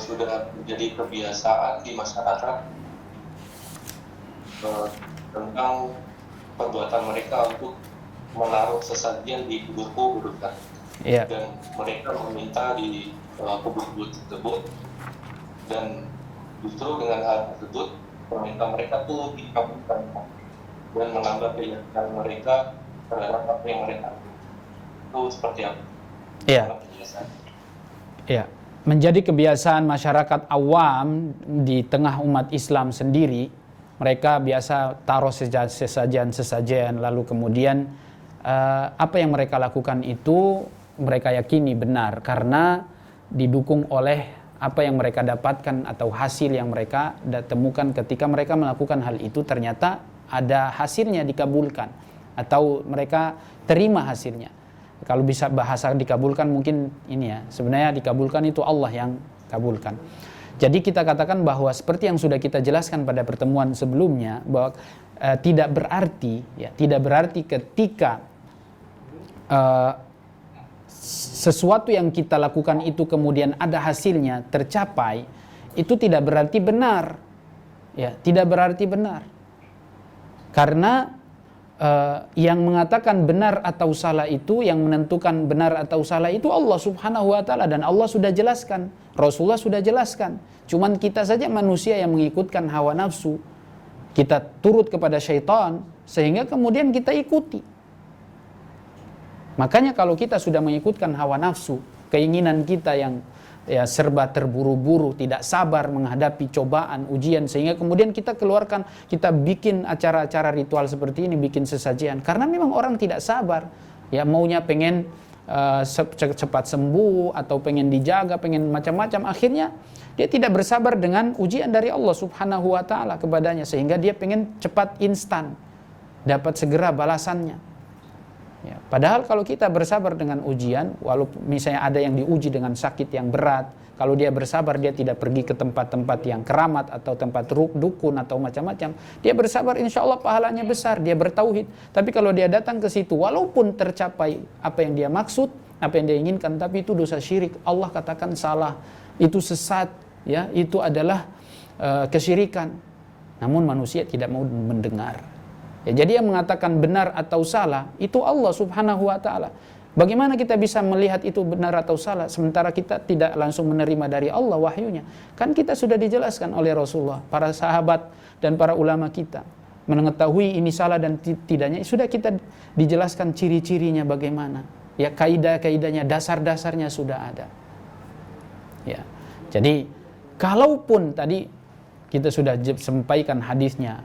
sudah menjadi kebiasaan di masyarakat tentang perbuatan mereka untuk menaruh sesajen di kubur-kubur Ustaz. Iya. Dan mereka meminta di kubur-kubur tersebut, dan justru dengan hal tersebut permintaan mereka tuh dikabulkan dan menambah keyakinan mereka terhadap apa yang mereka itu seperti apa? Iya. Iya. Menjadi kebiasaan masyarakat awam di tengah umat Islam sendiri, mereka biasa taruh sesajen lalu kemudian apa yang mereka lakukan itu mereka yakini benar karena didukung oleh apa yang mereka dapatkan atau hasil yang mereka temukan ketika mereka melakukan hal itu, ternyata ada hasilnya dikabulkan atau mereka terima hasilnya. Kalau bisa bahasa dikabulkan mungkin ini ya, sebenarnya dikabulkan itu Allah yang kabulkan. Jadi kita katakan bahwa seperti yang sudah kita jelaskan pada pertemuan sebelumnya, bahwa tidak berarti ketika sesuatu yang kita lakukan itu kemudian ada hasilnya tercapai, itu tidak berarti benar. Ya, tidak berarti benar. Karena yang mengatakan benar atau salah itu, yang menentukan benar atau salah itu Allah Subhanahu wa taala, dan Allah sudah jelaskan, Rasulullah sudah jelaskan. Cuman kita saja manusia yang mengikutkan hawa nafsu. Kita turut kepada syaitan sehingga kemudian kita ikuti. Makanya kalau kita sudah mengikutkan hawa nafsu, keinginan kita yang serba terburu-buru, tidak sabar menghadapi cobaan, ujian, sehingga kemudian kita keluarkan, kita bikin acara-acara ritual seperti ini, bikin sesajian. Karena memang orang tidak sabar, ya maunya pengen cepat sembuh atau pengen dijaga, pengen macam-macam. Akhirnya dia tidak bersabar dengan ujian dari Allah Subhanahu wa taala kepadanya, sehingga dia pengen cepat instan, dapat segera balasannya. Ya, padahal kalau kita bersabar dengan ujian, walaupun misalnya ada yang diuji dengan sakit yang berat, kalau dia bersabar, dia tidak pergi ke tempat-tempat yang keramat atau tempat dukun atau macam-macam, dia bersabar, insya Allah pahalanya besar, dia bertauhid. Tapi kalau dia datang ke situ, walaupun tercapai apa yang dia maksud, apa yang dia inginkan, tapi itu dosa syirik, Allah katakan salah, itu sesat, ya, itu adalah kesyirikan. Namun manusia tidak mau mendengar. Ya, jadi yang mengatakan benar atau salah itu Allah Subhanahu wa taala. Bagaimana kita bisa melihat itu benar atau salah sementara kita tidak langsung menerima dari Allah wahyunya? Kan kita sudah dijelaskan oleh Rasulullah, para sahabat dan para ulama kita mengetahui ini salah dan tidaknya, sudah kita dijelaskan ciri-cirinya bagaimana. Ya, kaidah-kaidahnya, dasar-dasarnya sudah ada. Ya. Jadi kalaupun tadi kita sudah sampaikan hadisnya,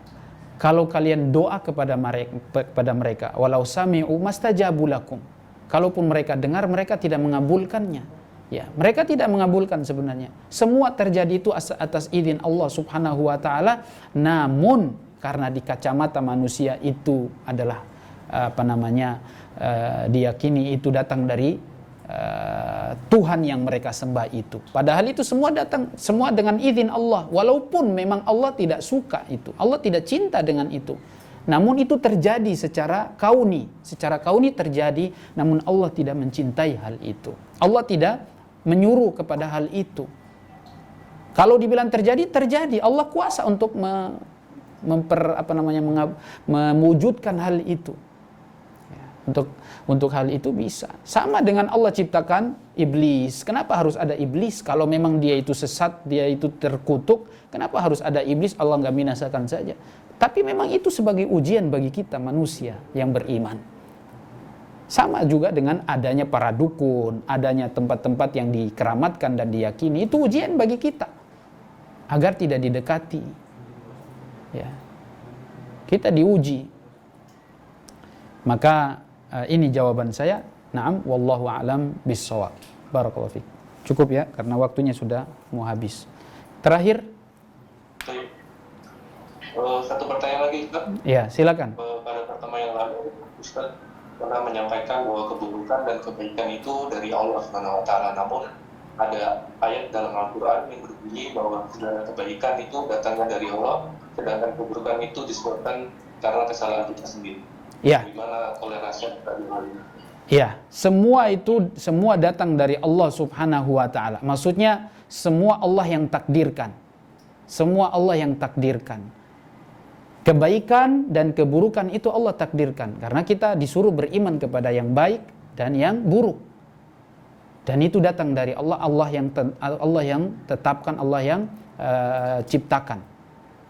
kalau kalian doa kepada mereka, walau sami'u mastajabu lakum. Kalaupun mereka dengar, mereka tidak mengabulkannya. Ya, mereka tidak mengabulkan sebenarnya. Semua terjadi itu atas izin Allah Subhanahu wa taala, namun karena di kacamata manusia itu adalah diyakini itu datang dari Tuhan yang mereka sembah itu. Padahal itu semua datang semua dengan izin Allah, walaupun memang Allah tidak suka itu, Allah tidak cinta dengan itu. Namun itu terjadi secara kauni terjadi, namun Allah tidak mencintai hal itu. Allah tidak menyuruh kepada hal itu. Kalau dibilang terjadi, Allah kuasa untuk mewujudkan hal itu. Untuk hal itu bisa. Sama dengan Allah ciptakan iblis. Kenapa harus ada iblis? Kalau memang dia itu sesat, dia itu terkutuk, kenapa harus ada iblis? Allah nggak binasakan saja. Tapi memang itu sebagai ujian bagi kita manusia yang beriman. Sama juga dengan adanya para dukun, adanya tempat-tempat yang dikeramatkan dan diyakini, itu ujian bagi kita agar tidak didekati. Ya. Kita diuji. Maka ini jawaban saya. Naam, wallahu a'lam bis-shawab. Barakallahu fiik. Cukup ya, karena waktunya sudah mau habis. Terakhir. Satu pertanyaan lagi, Ustaz. Ya, silakan. Pada pertemuan yang lalu, Ustaz pernah menyampaikan bahwa keburukan dan kebaikan itu dari Allah Subhanahu wa taala. Namun ada ayat dalam Al-Qur'an yang berbunyi bahwa segala kebaikan itu datangnya dari Allah, sedangkan keburukan itu disebabkan karena kesalahan kita sendiri. Ya. Gimana toleransi tadi? Ya, semua datang dari Allah Subhanahu wa taala. Maksudnya semua Allah yang takdirkan. Semua Allah yang takdirkan. Kebaikan dan keburukan itu Allah takdirkan, karena kita disuruh beriman kepada yang baik dan yang buruk. Dan itu datang dari Allah, Allah yang tetapkan, Allah yang ciptakan.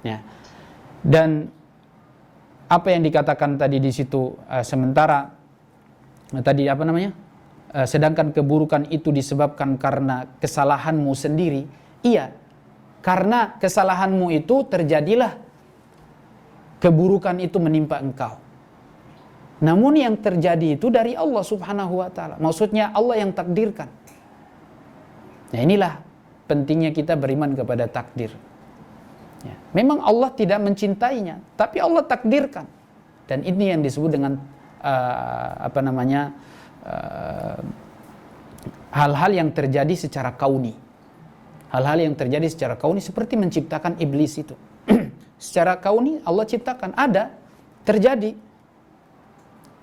Ya. Dan apa yang dikatakan tadi di situ, sementara tadi apa namanya? Sedangkan keburukan itu disebabkan karena kesalahanmu sendiri. Iya, karena kesalahanmu itu terjadilah keburukan itu menimpa engkau. Namun yang terjadi itu dari Allah Subhanahu wa taala. Maksudnya Allah yang takdirkan. Nah, inilah pentingnya kita beriman kepada takdir. Ya. Memang Allah tidak mencintainya, tapi Allah takdirkan. Dan ini yang disebut dengan hal-hal yang terjadi secara kauni. Hal-hal yang terjadi secara kauni seperti menciptakan iblis itu. Secara kauni Allah ciptakan, ada, terjadi.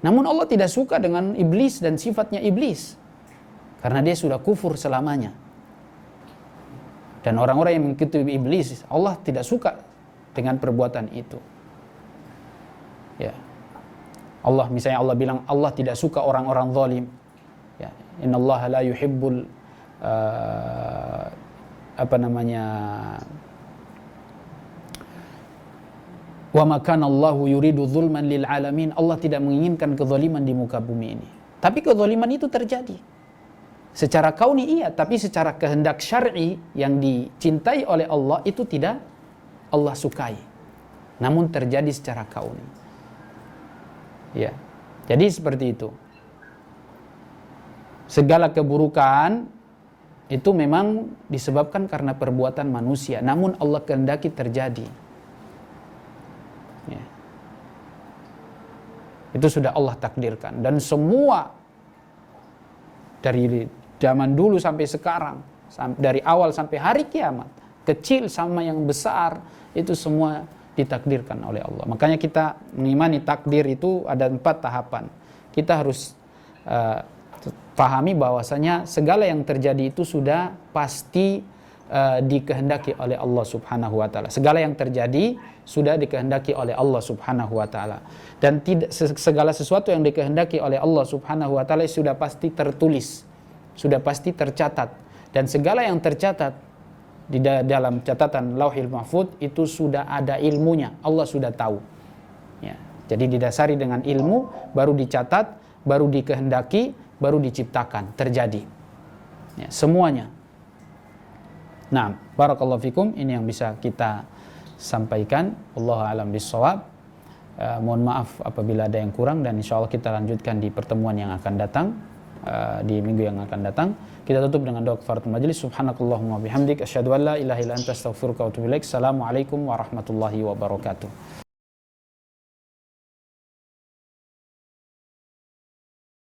Namun Allah tidak suka dengan iblis dan sifatnya iblis, karena dia sudah kufur selamanya. Dan orang-orang yang mengikuti iblis, Allah tidak suka dengan perbuatan itu. Ya. Misalnya Allah bilang Allah tidak suka orang-orang zalim. Ya. Innallaha la yuhibbul wa ma kana Allahu yuridu zulman lil alamin. Allah tidak menginginkan kezaliman di muka bumi ini. Tapi kezaliman itu terjadi. Secara kauni iya, tapi secara kehendak syar'i yang dicintai oleh Allah itu tidak Allah sukai. Namun terjadi secara kauni. Ya. Jadi seperti itu. Segala keburukan itu memang disebabkan karena perbuatan manusia, namun Allah kehendaki terjadi. Ya. Itu sudah Allah takdirkan, dan semua dari zaman dulu sampai sekarang, dari awal sampai hari kiamat, kecil sama yang besar, itu semua ditakdirkan oleh Allah. Makanya kita mengimani takdir itu ada 4 tahapan. Kita harus pahami bahwasanya segala yang terjadi itu sudah pasti dikehendaki oleh Allah Subhanahu wa taala. Segala yang terjadi sudah dikehendaki oleh Allah Subhanahu wa taala. Dan segala sesuatu yang dikehendaki oleh Allah Subhanahu wa taala sudah pasti tertulis, sudah pasti tercatat. Dan segala yang tercatat di dalam catatan Lauhil Mahfuz itu sudah ada ilmunya, Allah sudah tahu. Ya. Jadi didasari dengan ilmu, baru dicatat, baru dikehendaki, baru diciptakan, terjadi. Ya, semuanya. Nah, barakallahu fikum, ini yang bisa kita sampaikan. Wallahu a'lam bissawab. Mohon maaf apabila ada yang kurang, dan insyaallah kita lanjutkan di pertemuan yang akan datang, di minggu yang akan datang. Kita tutup dengan doa kafaratul majelis. Subhanakallahumma bihamdik asyhadu an la ilaha illa anta astaghfiruka wa atubu ilaik. Assalamualaikum warahmatullahi wabarakatuh.